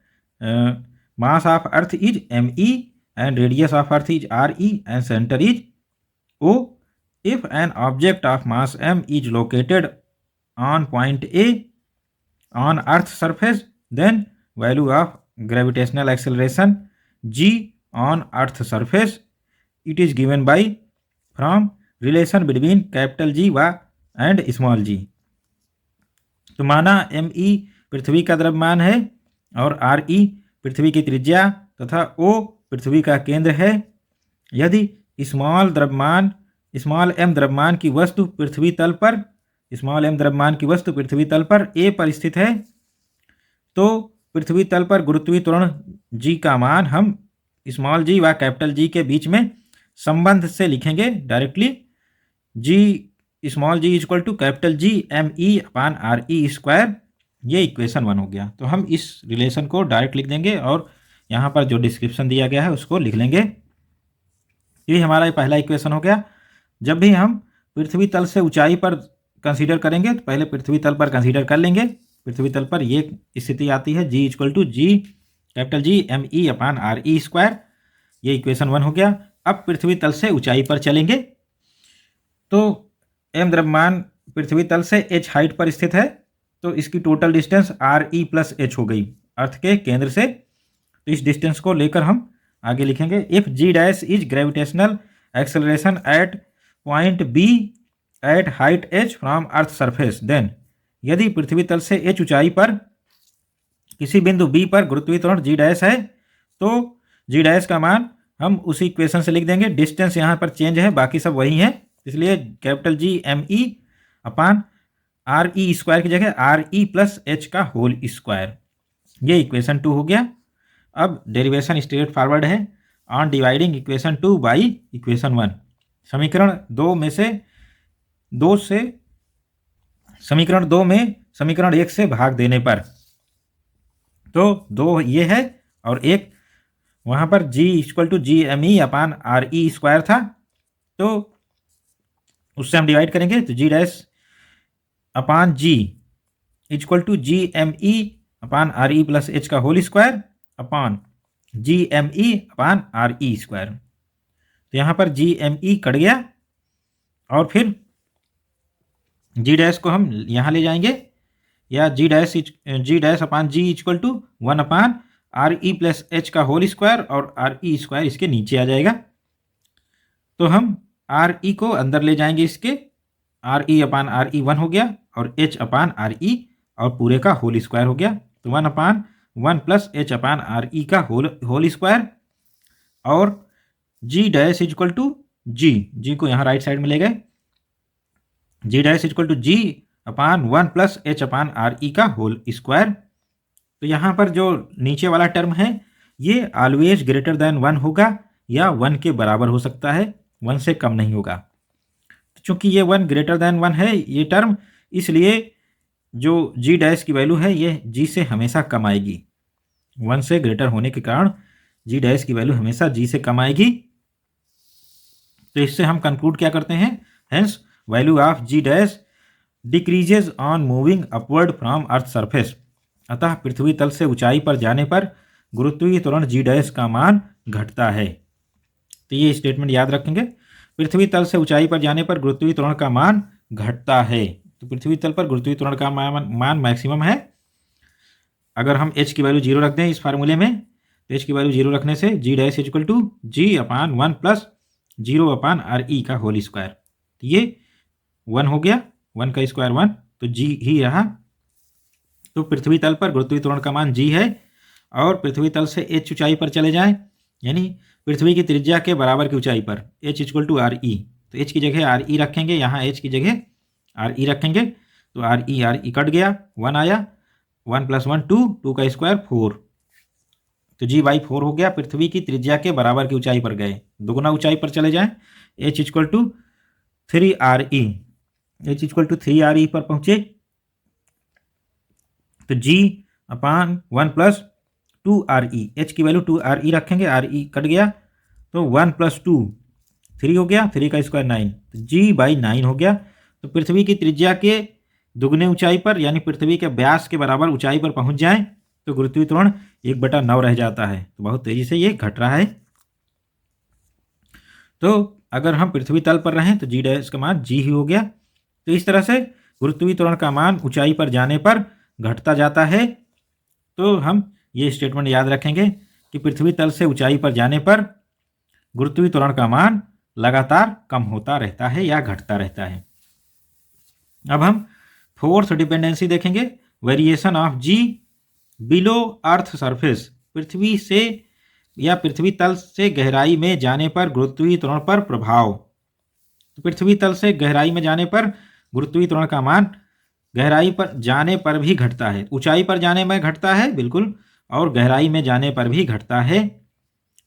Speaker 1: mass of earth is M E and radius of earth is R E and centre is O. If an object of mass m is located on point A on Earth's surface, then value of gravitational acceleration g on Earth's surface it is given by from relation between capital G and small g। तो माना me पृथ्वी का द्रव्यमान है और re पृथ्वी की त्रिज्या तथा O पृथ्वी का केंद्र है। यदि स्मॉल m द्रव्यमान की वस्तु पृथ्वी तल पर A पर स्थित है, तो पृथ्वी तल पर गुरुत्वीय त्वरण G का मान हम स्मॉल g व कैपिटल G के बीच में संबंध से लिखेंगे directly. Small g equal to capital G me upon RE square, ये इक्वेशन 1 हो गया। तो हम इस रिलेशन को डायरेक्ट लिख देंगे और यहाँ पर जो डिस्क्रिप्शन दिया गया है उसको लिख लेंगे। ये हमारा ये पहला इक्वेशन हो गया। जब भी हम पृथ्वी तल से ऊंचाई पर कंसीडर करेंगे तो पहले पृथ्वी तल पर कंसीडर कर लेंगे। पृथ्वी तल पर ये स्थिति आती है G equal to G capital G ME upon RE square. ये इक्वेशन 1 हो गया। अब पृथ्वी तल से ऊंचाई पर चलेंगे तो m द्रव्यमान पृथ्वी तल से h हाइट पर स्थित है, तो इसकी total distance RE plus h हो गई अर्थ के केंद्र से। तो इस डिस्टेंस को लेकर हम आगे लिखेंगे, if G dash is gravitational acceleration at point B at height h from earth surface, then यदि पृथ्वी तल से h ऊंचाई पर किसी बिंदु B पर गुरुत्वीय G डैश है तो G डैश का मान हम उसी इक्वेशन से लिख देंगे। डिस्टेंस यहाँ पर चेंज है, बाकी सब वही है, इसलिए capital G ME upon RE square की जगह RE प्लस H का होल स्क्वायर। ये इक्वेशन 2 हो गया। अब डेरिवेशन स्ट्रेट फॉरवर्ड है on dividing equation 2 by equation 1। समीकरण 2 में समीकरण 1 से भाग देने पर, तो 2 ये है और एक वहाँ पर G equal to G ME upon RE square था, तो उससे हम डिवाइड करेंगे तो G dash upon G equal to G ME upon RE plus H का whole square upon G ME upon RE square. तो यहाँ पर जी ME कट गया और फिर G डैश को हम यहाँ ले जाएंगे, या G dash upon G equal to 1 upon RE plus H का होल स्क्वायर और RE स्क्वायर इसके नीचे आ जाएगा। तो हम RE को अंदर ले जाएंगे, इसके RE अपान RE 1 हो गया और H अपान RE और पूरे का होल स्क्वायर हो गया। तो 1 upon 1 plus H upon RE का होल स्क्वायर और G dash equal to G को यहाँ राइट साइड में ले गए, G dash equal to G upon 1 plus H upon RE का होल स्क्वायर। तो यहाँ पर जो नीचे वाला टर्म है ये ऑलवेज ग्रेटर देन 1 होगा या 1 के बराबर हो सकता है, 1 से कम नहीं होगा। तो चूंकि ये 1 ग्रेटर देन 1 है ये टर्म, इसलिए जो G डैश की वैल्यू है ये G से हमेशा कम आएगी। 1 से ग्रेटर होने के कारण G डैश की वैल्यू हमेशा G से कम आएगी। तो इससे हम कंक्लूड क्या करते हैं, hence value of G dash decreases on moving upward from earth surface. अतः पृथ्वी तल से ऊंचाई पर जाने पर गुरुत्वीय त्वरण G डैश का मान घटता है। तो ये स्टेटमेंट याद रखेंगे, पृथ्वी तल से ऊंचाई पर जाने पर गुरुत्वीय त्वरण का मान घटता है। तो पृथ्वी तल पर गुरुत्वीय त्वरण का मान मैक्सिमम है। अगर हम H की वैल्यू 0 रख दें इस फार्मूले में, तो H की वैल्यू 0 रखने से G dash equal to G upon 1 plus 0 upon RE का होल स्क्वायर। तो ये 1 हो गया, 1 का स्क्वायर 1, तो G ही रहा। तो पृथ्वी तल पर गुरुत्वीय त्वरण का मान G है और पृथ्वी तल से H ऊंचाई पर चले जाएं, यानी पृथ्वी की त्रिज्या के बराबर की ऊंचाई पर H इक्वल टू RE, तो H की जगह RE रखेंगे, यहाँ H की जगह RE रखेंगे, तो RE कट गया, 1 आया, 1 प्लस 1 2 का स्क्वायर 4, तो G बाई 4 हो गया। पृथ्वी की त्रिज्या के बराबर की ऊंचाई पर गए, दुगुना ऊंचाई पर चले जाएं, H equal to 3RE, H equal to 3RE पर पहुंचे तो G upon 1 plus 2RE, H की वैल्यू 2RE रखेंगे, RE कट गया, तो 1 प्लस 2 3 हो गया, 3 का स्क्वायर 9, तो G बाई 9 हो गया। तो पृथ्वी की त्रिज्या के दुगने ऊंचाई पर यानी पृथ्वी के व्यास के बराबर ऊंचाई पर पहुंच जाएं तो गुरुत्वीय त्वरण 1/9 रह जाता है। तो बहुत तेजी से ये घट रहा है। तो अगर हम पृथ्वी तल पर रहें तो G डैश का मान G ही हो गया। तो इस तरह से गुरुत्वीय त्वरण का मान ऊंचाई पर जाने पर घटता जाता है। तो हम ये स्टेटमेंट याद रखेंगे कि पृथ्वी तल से ऊंचाई पर जाने पर गुरुत्वीय त्वरण का मान लगातार कम होता रहता है या घटता रहता है। अब हम फोर्थ डिपेंडेंसी देखेंगे, variation of G below earth surface. पृथ्वी से या पृथ्वी तल से गहराई में जाने पर गुरुत्वीय त्वरण पर प्रभाव। तो पृथ्वी तल से गहराई में जाने पर गुरुत्वीय त्वरण का मान गहराई पर जाने पर भी घटता है, ऊंचाई पर जाने में घटता है बिल्कुल, और गहराई में जाने पर भी घटता है।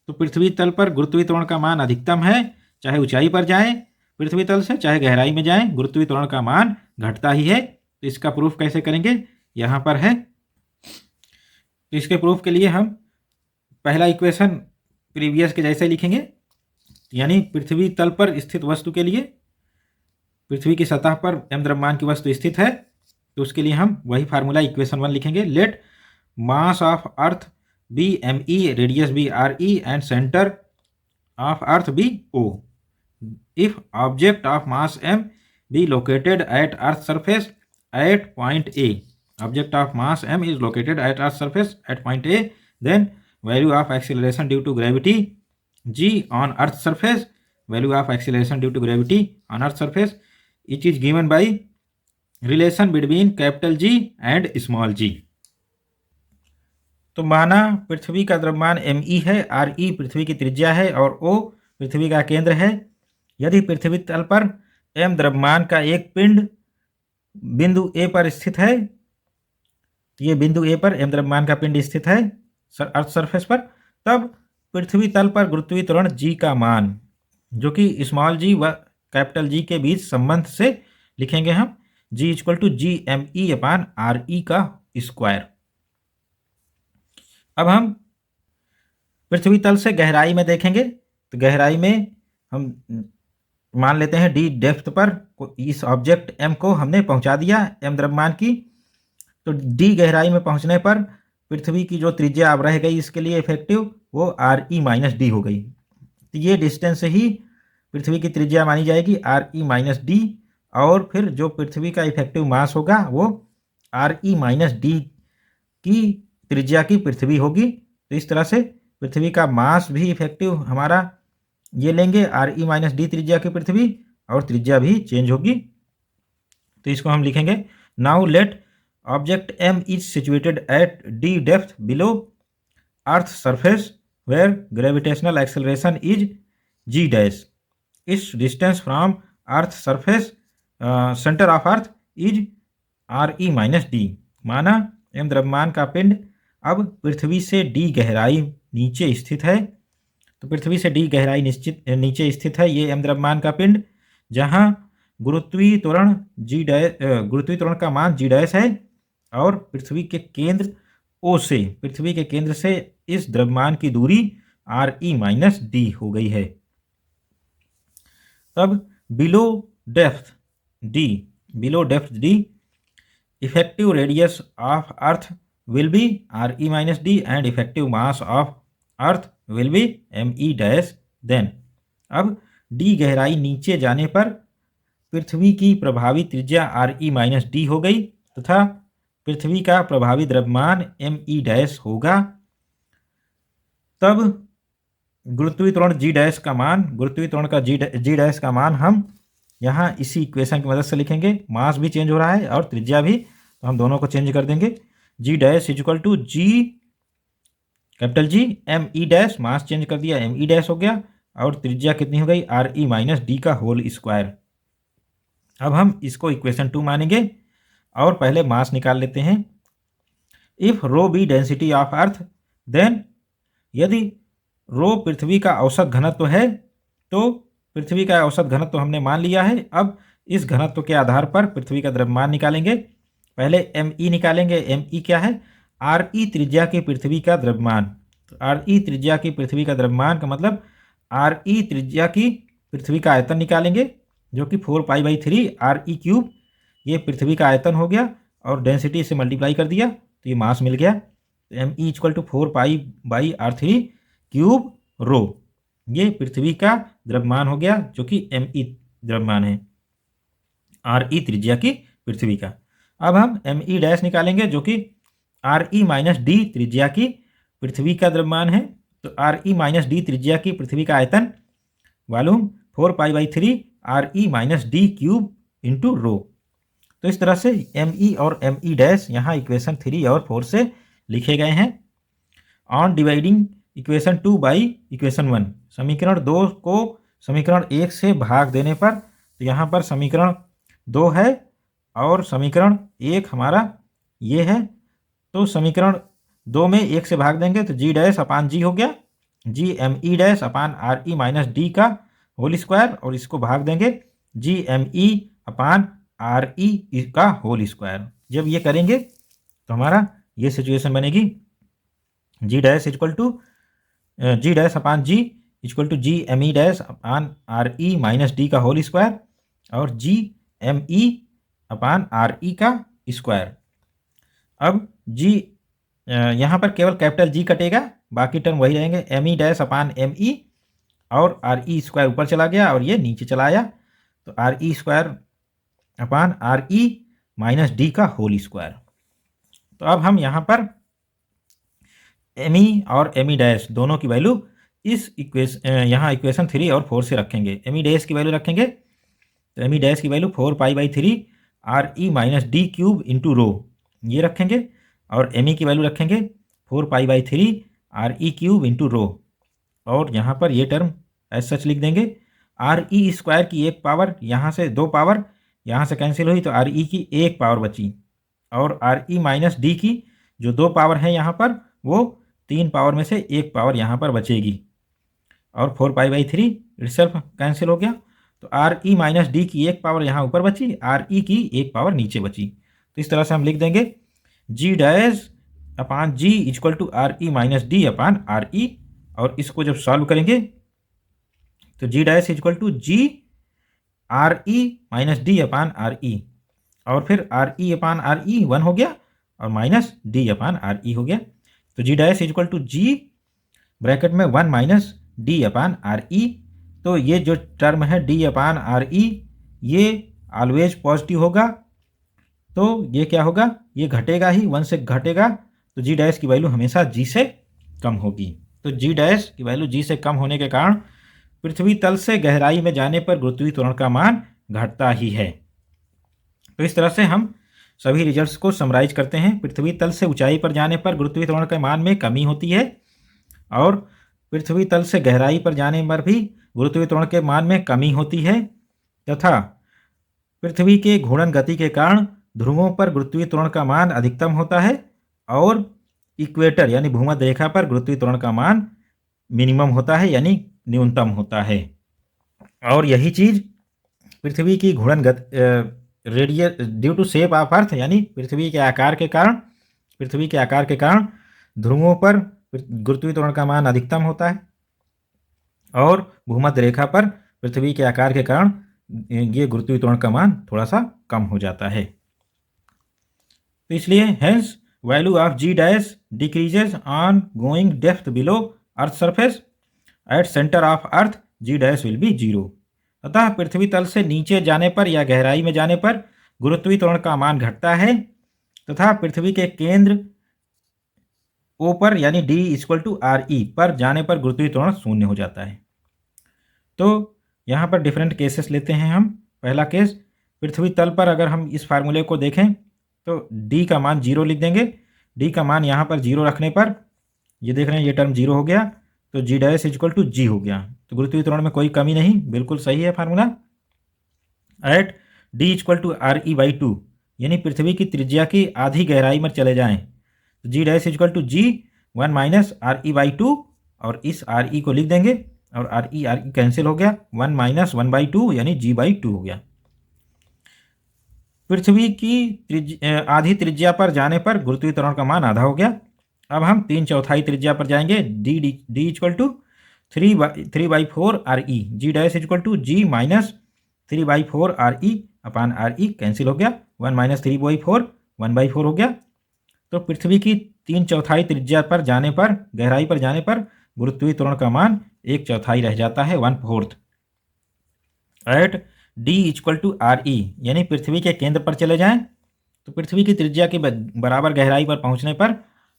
Speaker 1: तो पृथ्वी तल पर गुरुत्वीय त्वरण का मान अधिकतम है, चाहे ऊंचाई पर जाएं पृथ्वी तल से, चाहे गहराई में जाएं, गुरुत्वीय त्वरण का मान घटता ही है। तो इसका प्रूफ कैसे करेंगे, यहाँ पर है। तो इसके प्रूफ के लिए हम पहला इक्वेशन प्रीवियस के जैसे लिखेंगे, यानी पृथ्वी तल पर स्थित वस्तु के लिए, पृथ्वी की सतह पर m द्रव्यमान की वस्तु स्थित है, तो उसके लिए हम वही फार्मूला इक्वेशन 1 लिखेंगे। Let mass of earth be ME, radius be RE and centre of earth be O। If object of mass m be located at earth surface at point A, object of mass m is located at earth surface at point A, then value of acceleration due to gravity g on earth surface, value of acceleration due to gravity on earth surface, each is given by relation between capital G and small g। तो माना पृथ्वी का द्रव्यमान ME है, RE पृथ्वी की त्रिज्या है और O पृथ्वी का केंद्र है। यदि पृथ्वी तल पर m द्रव्यमान का एक पिंड बिंदु A पर स्थित है, ये बिंदु A पर m द्रव्यमान का पिंड स्थित है अर्थ सरफेस पर, तब पृथ्वी तल पर गुरुत्वीय त्वरण G का मान, जो कि स्मॉल g व कैपिटल G के बीच संबंध से लिखेंगे हम, G = GME/RE का स्क्वायर। अब हम पृथ्वी तल से गहराई में देखेंगे, तो गहराई में हम मान लेते हैं D डेप्थ पर इस ऑब्जेक्ट M को हमने पहुंचा दिया m द्रव्यमान की, तो D गहराई में पहुंचने पर पृथ्वी की जो त्रिज्या अब रह गई इसके लिए इफेक्टिव, वो RE - D हो गई। तो ये डिस्टेंस ही पृथ्वी की त्रिज्या मानी जाएगी, RE - D, और फिर जो पृथ्वी का इफेक्टिव मास होगा वो RE - D की त्रिज्या की पृथ्वी होगी। तो इस तरह से पृथ्वी का मास भी इफेक्टिव हमारा ये लेंगे, RE - D त्रिज्या की पृथ्वी, और त्रिज्या भी चेंज होगी। तो इसको हम लिखेंगे, now let object M is situated at D depth below earth surface where gravitational acceleration is G dash. इस distance from earth surface centre of earth is RE - D। माना m द्रव्यमान का पिंड अब पृथ्वी से D गहराई नीचे स्थित है, तो पृथ्वी से D गहराई नीचे स्थित है ये m द्रव्यमान का पिंड, जहां गुरुत्वीय त्वरण का मान G डैश है, और पृथ्वी के केंद्र O से, पृथ्वी के केंद्र से इस द्रव्यमान की दूरी RE - D हो गई है। तब below depth D effective radius of earth will be RE - D and effective mass of earth will be ME dash. Then अब D गहराई नीचे जाने पर पृथ्वी की प्रभावी त्रिज्या RE - D हो गई, तथा पृथ्वी का प्रभावी द्रव्यमान ME डैश होगा। तब गुरुत्वीय त्वरण G डैश का मान, गुरुत्वीय त्वरण का G डैश का मान हम यहाँ इसी इक्वेशन की मदद से लिखेंगे। मास भी चेंज हो रहा है और त्रिज्या भी, तो हम दोनों को चेंज कर देंगे। G dash = G capital G ME dash, mass change कर दिया ME डैश हो गया, और त्रिज्या कितनी हो गई RE - D का होल स्क्वायर। अब हम इसको इक्वेशन 2 मानेंगे और पहले मास निकाल लेते हैं। If rho be density of earth, then यदि रो पृथ्वी का औसत घनत्व है, तो पृथ्वी का औसत घनत्व हमने मान लिया है। अब इस घनत्व के आधार पर पृथ्वी का द्रव्यमान निकालेंगे। पहले ME निकालेंगे। ME क्या है? RE त्रिज्या की पृथ्वी का द्रव्यमान। तो RE त्रिज्या की पृथ्वी का द्रव्यमान का मतलब RE त्रिज्या की पृथ्वी का आयतन निकालेंगे, जो कि 4π/3 RE³ ये पृथ्वी का आयतन हो गया, और डेंसिटी से मल्टीप्लाई कर दिया तो ये मास मिल गया। तो ME = 4π/r3³ रो, ये पृथ्वी का द्रव्यमान हो गया, जो कि ME द्रव्यमान है RE त्रिज्या की पृथ्वी का। अब हम ME डैश निकालेंगे, जो कि RE - D त्रिज्या की पृथ्वी का द्रव्यमान है। तो RE - D त्रिज्या की पृथ्वी का आयतन volume 4π/3 RE - D³ into rho. तो इस तरह से ME और ME डैश यहाँ इक्वेशन 3 और 4 से लिखे गए हैं। On dividing equation 2 by equation 1, समीकरण 2 को समीकरण 1 से भाग देने पर, तो यहाँ पर समीकरण 2 है और समीकरण 1 हमारा ये है। तो समीकरण 2 में 1 से भाग देंगे तो G डैश अपान G हो गया, G ME dash upon RE - D का होल स्क्वायर, और इसको भाग देंगे G ME अपान RE का होल स्क्वायर। जब ये करेंगे तो हमारा ये सिचुएशन बनेगी, G dash = G dash upon G equal to G M E dash upon R E minus D का होल स्क्वायर और G M E upon R ई का स्क्वायर। अब जी यहाँ पर केवल कैपिटल जी कटेगा, बाकी टर्म वही रहेंगे, M E dash upon M E और आर ई स्क्वायर ऊपर चला गया और ये नीचे चला आया, तो are E square upon R E minus D का होल स्क्वायर। तो अब हम यहाँ पर एम ई और एम ई डैश दोनों की वैल्यू इस यहाँ इक्वेशन 3 और 4 से रखेंगे। एम ई डैश की वैल्यू रखेंगे तो एम ई डैश की value 4π/3 R E minus D cube into rho ये रखेंगे, और एम ई की वैल्यू रखेंगे 4π/3 R E cube into rho, और यहाँ पर ये टर्म एज सच लिख देंगे। आर ई स्क्वायर की एक पावर, यहाँ से 2 पावर यहाँ से कैंसिल हुई तो आर ई की एक पावर बची, और आर ई माइनस डी की जो 2 पावर है यहाँ पर वो 3 पावर में से 1 पावर यहाँ पर बचेगी, और 4π/3 इटसेल्फ कैंसिल हो गया, तो आर ई माइनस डी की एक पावर यहाँ ऊपर बची, आर ई की एक पावर नीचे बची। तो इस तरह से हम लिख देंगे G dash upon G equal to R E minus D upon R E, और इसको जब सॉल्व करेंगे तो जी dash equal to G R E minus D upon R E, और फिर आर ई अपान आर ई 1 हो गया और minus D upon R E हो गया, तो जी dash equal to G bracket में 1 minus D upon R E. तो ये जो टर्म है डी अपान आर ई ये ऑलवेज पॉजिटिव होगा, तो ये क्या होगा, ये घटेगा ही, 1 से घटेगा, तो जी डैश की वैल्यू हमेशा जी से कम होगी। तो जी डैश की वैल्यू जी से कम होने के कारण पृथ्वी तल से गहराई में जाने पर गुरुत्वीय त्वरण का मान घटता ही है। तो इस तरह से हम सभी रिजल्ट्स को समराइज करते हैं। पृथ्वी तल से ऊंचाई पर जाने पर गुरुत्वीय त्वरण के मान में कमी होती है, और पृथ्वी तल से गहराई पर जाने पर भी गुरुत्वीय त्वरण के मान में कमी होती है, तथा पृथ्वी के घूर्णन गति के कारण ध्रुवों पर गुरुत्वीय त्वरण का मान अधिकतम होता है, और इक्वेटर यानी भूमध्य रेखा पर गुरुत्वीय त्वरण का मान मिनिमम होता है यानी न्यूनतम होता है। और यही चीज़ पृथ्वी की घूर्णन radius due to shape of earth यानी पृथ्वी के आकार के कारण ध्रुवों पर गुरुत्वीय त्वरण का मान अधिकतम होता है, और भूमध्य रेखा पर पृथ्वी के आकार के कारण ये गुरुत्वीय त्वरण का मान थोड़ा सा कम हो जाता है। तो इसलिए hence value of ji dash decreases on going depth below earth surface, at centre of earth G dash will be 0। अतः पृथ्वी तल से नीचे जाने पर या गहराई में जाने पर गुरुत्वीय त्वरण का मान घटता है, तथा पृथ्वी के केंद्र ओ पर यानी D equal to R E पर जाने पर गुरुत्वीय त्वरण 0 हो जाता है। तो यहाँ पर डिफरेंट केसेस लेते हैं हम। पहला केस, पृथ्वी तल पर अगर हम इस फार्मूले को देखें तो डी का मान 0 लिख देंगे। डी का मान यहाँ पर 0 रखने पर ये देख रहे हैं ये टर्म 0 हो गया, तो जी डैश इक्वल टू जी हो गया, तो गुरुत्वीय त्वरण में कोई कमी नहीं, बिल्कुल सही है formula. At D equal to R E by 2 यानी पृथ्वी की त्रिज्या की आधी गहराई में चले जाएं तो जी dash equal to G 1 minus R E by 2, और इस आर ई को लिख देंगे और आर ई कैंसिल हो गया, 1 माइनस 1/2 यानी जी बाई 2 हो गया। पृथ्वी की आधी त्रिज्या पर जाने पर गुरुत्वीय त्वरण का मान आधा हो गया। अब हम 3/4 त्रिज्या पर जाएंगे, D equal to 3/4 R E, G dash equal to G minus 3/4 R E upon R E cancel हो गया, 1 माइनस 3/4 1/4 हो गया। तो पृथ्वी की 3/4 त्रिज्या पर जाने पर, गहराई पर जाने पर गुरुत्वीय त्वरण का मान 1/4 रह जाता है, 1/4। At D equal to R E यानी पृथ्वी के केंद्र पर चले जाएं तो पृथ्वी की त्रिज्या के बराबर गहराई पर पहुंचने पर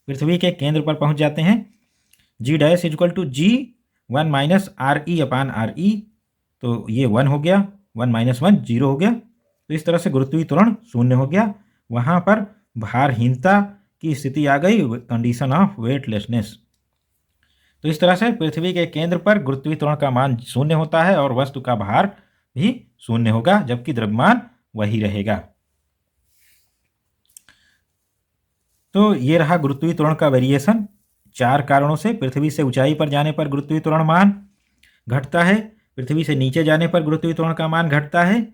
Speaker 1: पृथ्वी के केंद्र पर पहुंच जाते हैं। G dash equal to G 1 minus R E upon R E, तो ये 1 हो गया, 1 माइनस 1 0 हो गया। तो इस तरह से गुरुत्वीय त्वरण 0 हो गया, वहाँ पर भारहीनता की स्थिति आ गई, कंडीशन ऑफ वेटलेसनेस। तो इस तरह से पृथ्वी के केंद्र पर गुरुत्वीय त्वरण का मान 0 होता है और वस्तु का भार भी 0 होगा, जबकि द्रव्यमान वही रहेगा। तो ये रहा गुरुत्वीय त्वरण का वेरिएशन। 4 कारणों से पृथ्वी से ऊंचाई पर जाने पर गुरुत्वीय त्वरण मान घटता है, पृथ्वी से नीचे जाने पर गुरुत्वीय त्वरण का मान घटता है,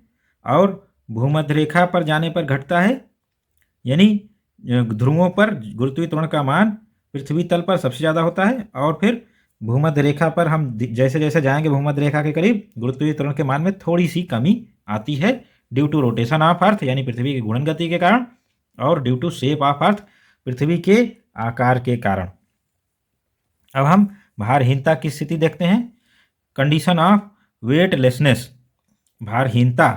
Speaker 1: और भूमध्य रेखा पर जाने पर घटता है, यानी ध्रुवों पर गुरुत्वीय त्वरण का मान पृथ्वी तल पर सबसे ज़्यादा होता है, और फिर भूमध्य रेखा पर हम जैसे जैसे जाएंगे भूमध्य रेखा के करीब गुरुत्वीय त्वरण के मान में थोड़ी सी कमी आती है, due to rotation of earth यानी पृथ्वी की घूर्णन गति के कारण, और due to shape of earth पृथ्वी के आकार के कारण। अब हम भारहीनता की स्थिति देखते हैं। कंडीशन ऑफ वेटलेसनेस, भारहीनता।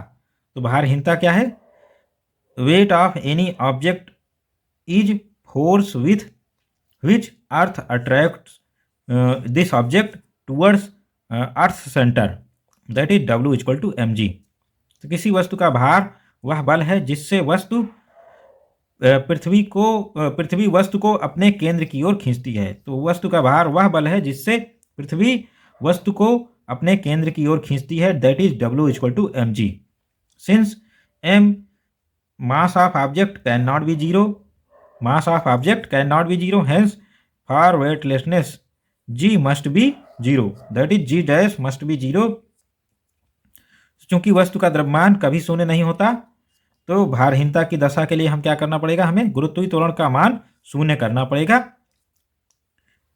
Speaker 1: तो भारहीनता क्या है? Weight of any object is force with which earth attracts this object towards earth centre, that is W equal to mg। तो किसी वस्तु का भार वह बल है जिससे वस्तु पृथ्वी वस्तु को अपने केंद्र की ओर खींचती है। तो वस्तु का भार वह बल है जिससे पृथ्वी वस्तु को अपने केंद्र की ओर खींचती है, that is W equal to mg। Since m mass of object cannot be zero, mass of object cannot be zero, hence for weightlessness g must be zero, that is g dash must be zero। चूंकि वस्तु का द्रव्यमान कभी शून्य नहीं होता, तो भारहीनता की दशा के लिए हम क्या करना पड़ेगा? हमें गुरुत्वीय त्वरण का मान शून्य करना पड़ेगा।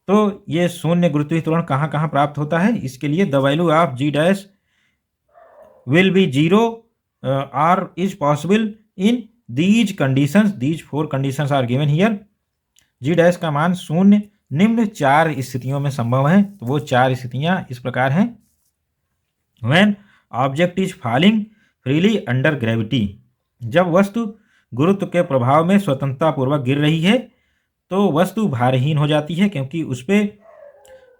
Speaker 1: तो ये शून्य गुरुत्वीय त्वरण कहाँ कहाँ प्राप्त होता है? इसके लिए the value of ji dash will be zero और is possible in these conditions, these 4 conditions are given here. G dash का मान शून्य निम्न 4 स्थितियों में संभव है। तो वो 4 स्थितियां इस प्रकार हैं। When object is falling freely under gravity, जब वस्तु गुरुत्व के प्रभाव में स्वतंत्रतापूर्वक गिर रही है तो वस्तु भारहीन हो जाती है, क्योंकि उस पर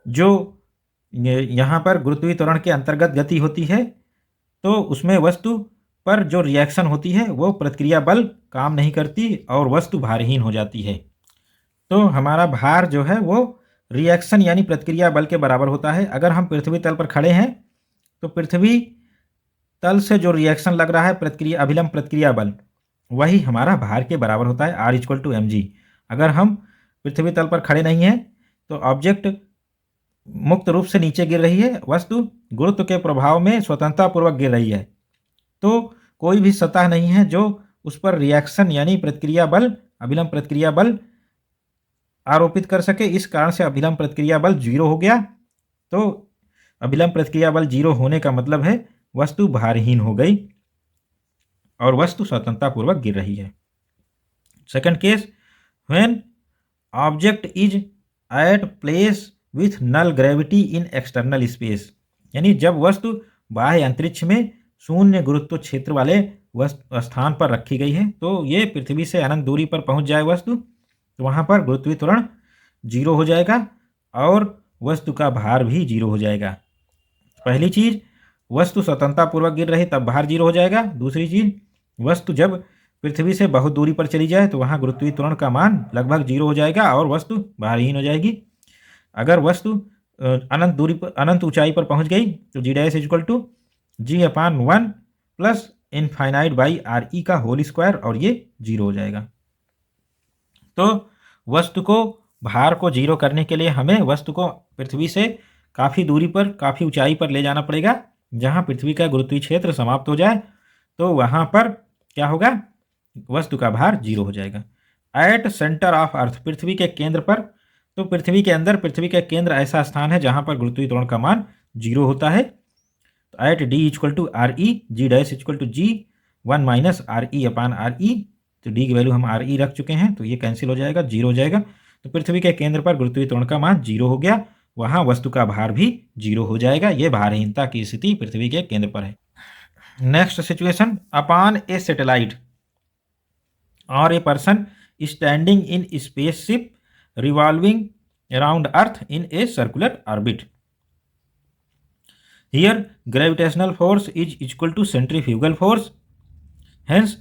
Speaker 1: जो यहाँ पर गुरुत्वीय त्वरण के अंतर्गत गति होती है तो उसमें वस्तु पर जो रिएक्शन होती है वो प्रतिक्रिया बल काम नहीं करती और वस्तु भारहीन हो जाती है। तो हमारा भार जो है वो रिएक्शन यानी प्रतिक्रिया बल के बराबर होता है। अगर हम पृथ्वी तल पर खड़े हैं तो पृथ्वी तल से जो रिएक्शन लग रहा है अभिलंब प्रतिक्रिया बल, वही हमारा भार के बराबर होता है, R इक्वल टू mg। अगर हम पृथ्वी तल पर खड़े नहीं हैं तो ऑब्जेक्ट मुक्त रूप से नीचे गिर रही है, वस्तु गुरुत्व के प्रभाव में स्वतंत्रतापूर्वक गिर रही है, तो कोई भी सतह नहीं है जो उस पर रिएक्शन यानी प्रतिक्रिया बल अभिलंब प्रतिक्रिया बल आरोपित कर सके। इस कारण से अभिलंब प्रतिक्रिया बल 0 हो गया। तो अभिलंब प्रतिक्रिया बल 0 होने का मतलब है वस्तु भारहीन हो गई और वस्तु स्वतंत्रतापूर्वक गिर रही है। Second case, when object is at place with null gravity in external space, यानी जब वस्तु बाह्य अंतरिक्ष में शून्य गुरुत्व क्षेत्र वाले स्थान पर रखी गई है, तो ये पृथ्वी से अनंत दूरी पर पहुंच जाए वस्तु, तो वहां पर गुरुत्वीय त्वरण 0 हो जाएगा और वस्तु का भार भी 0 हो जाएगा। पहली चीज, वस्तु स्वतंत्रतापूर्वक गिर रही तब भार 0 हो जाएगा। दूसरी चीज, वस्तु जब पृथ्वी से बहुत दूरी पर चली जाए तो वहां गुरुत्वीय त्वरण का मान लगभग 0 हो जाएगा और वस्तु भारहीन हो जाएगी। अगर वस्तु अनंत ऊंचाई पर पहुंच गई तो जी dash equal to g/1 plus infinite by RE का होल स्क्वायर, और ये 0 हो जाएगा। तो वस्तु को भार को 0 करने के लिए हमें वस्तु को पृथ्वी से काफ़ी दूरी पर काफ़ी ऊंचाई पर ले जाना पड़ेगा, जहां पृथ्वी का गुरुत्वीय क्षेत्र समाप्त हो जाए, तो वहां पर क्या होगा? वस्तु का भार 0 हो जाएगा। एट सेंटर ऑफ अर्थ, पृथ्वी के केंद्र पर, तो पृथ्वी के अंदर पृथ्वी का केंद्र ऐसा स्थान है जहां पर गुरुत्वीय त्वरण का मान 0 होता है। तो at D equal to RE, G dash equal to G1 minus RE/RE, तो डी की वैल्यू हम RE रख चुके हैं, तो ये कैंसिल हो जाएगा, 0 हो जाएगा। तो पृथ्वी के केंद्र पर गुरुत्वीय त्वरण का मान 0 हो गया, वहां वस्तु का भार भी 0 हो जाएगा। ये भारहीनता की स्थिति पृथ्वी के केंद्र पर है। Next situation, upon a satellite और a person standing in spaceship revolving around earth in a circular orbit. Here gravitational force is equal to centrifugal force, hence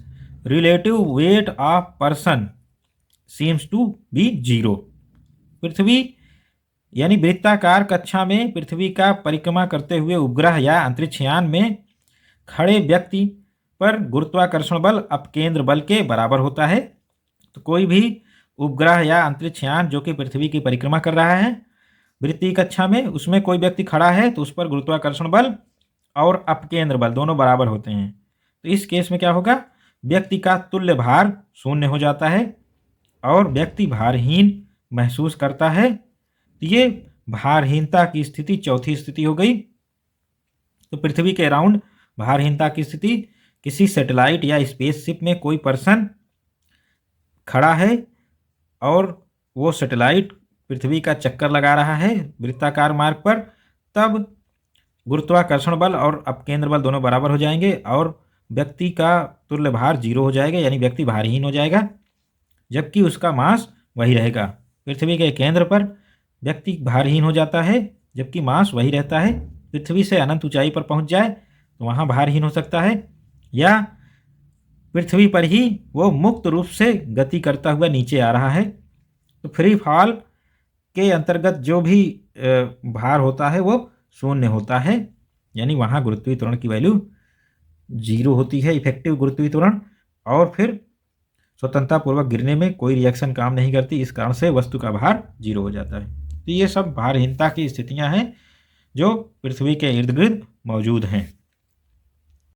Speaker 1: relative weight of person seems to be 0। पृथ्वी यानी वृत्ताकार कक्षा में पृथ्वी का परिक्रमा करते हुए उपग्रह या अंतरिक्षयान में खड़े व्यक्ति पर गुरुत्वाकर्षण बल अपकेंद्र बल के बराबर होता है। तो कोई भी उपग्रह या अंतरिक्षयान जो कि पृथ्वी की परिक्रमा कर रहा है वृत्तीय कक्षा में, उसमें कोई व्यक्ति खड़ा है तो उस पर गुरुत्वाकर्षण बल और अपकेंद्र बल दोनों बराबर होते हैं। तो इस केस में क्या होगा? व्यक्ति का तुल्य भार 0 हो जाता है और व्यक्ति भारहीन महसूस करता है। तो ये भारहीनता की स्थिति चौथी स्थिति हो गई। तो पृथ्वी के अराउंड भारहीनता की स्थिति, किसी सैटेलाइट या स्पेसशिप में कोई पर्सन खड़ा है और वो सैटेलाइट पृथ्वी का चक्कर लगा रहा है वृत्ताकार मार्ग पर, तब गुरुत्वाकर्षण बल और अपकेंद्र बल दोनों बराबर हो जाएंगे और व्यक्ति का तुल्य भार 0 हो जाएगा, यानी व्यक्ति भारहीन हो जाएगा, जबकि उसका मास वही रहेगा। पृथ्वी के केंद्र पर व्यक्ति भारहीन हो जाता है जबकि मास वही रहता है। पृथ्वी से अनंत ऊंचाई पर पहुंच जाए तो वहाँ भारहीन हो सकता है, या पृथ्वी पर ही वो मुक्त रूप से गति करता हुआ नीचे आ रहा है। तो फ्री फॉल के अंतर्गत जो भी भार होता है वो शून्य होता है, यानी वहाँ गुरुत्वीय त्वरण की वैल्यू 0 होती है, इफेक्टिव गुरुत्वीय त्वरण। और फिर स्वतंत्रतापूर्वक गिरने में कोई रिएक्शन काम नहीं करती, इस कारण से वस्तु का भार 0 हो जाता है। तो ये सब भारहीनता की स्थितियां हैं जो पृथ्वी के इर्द गिर्द मौजूद हैं।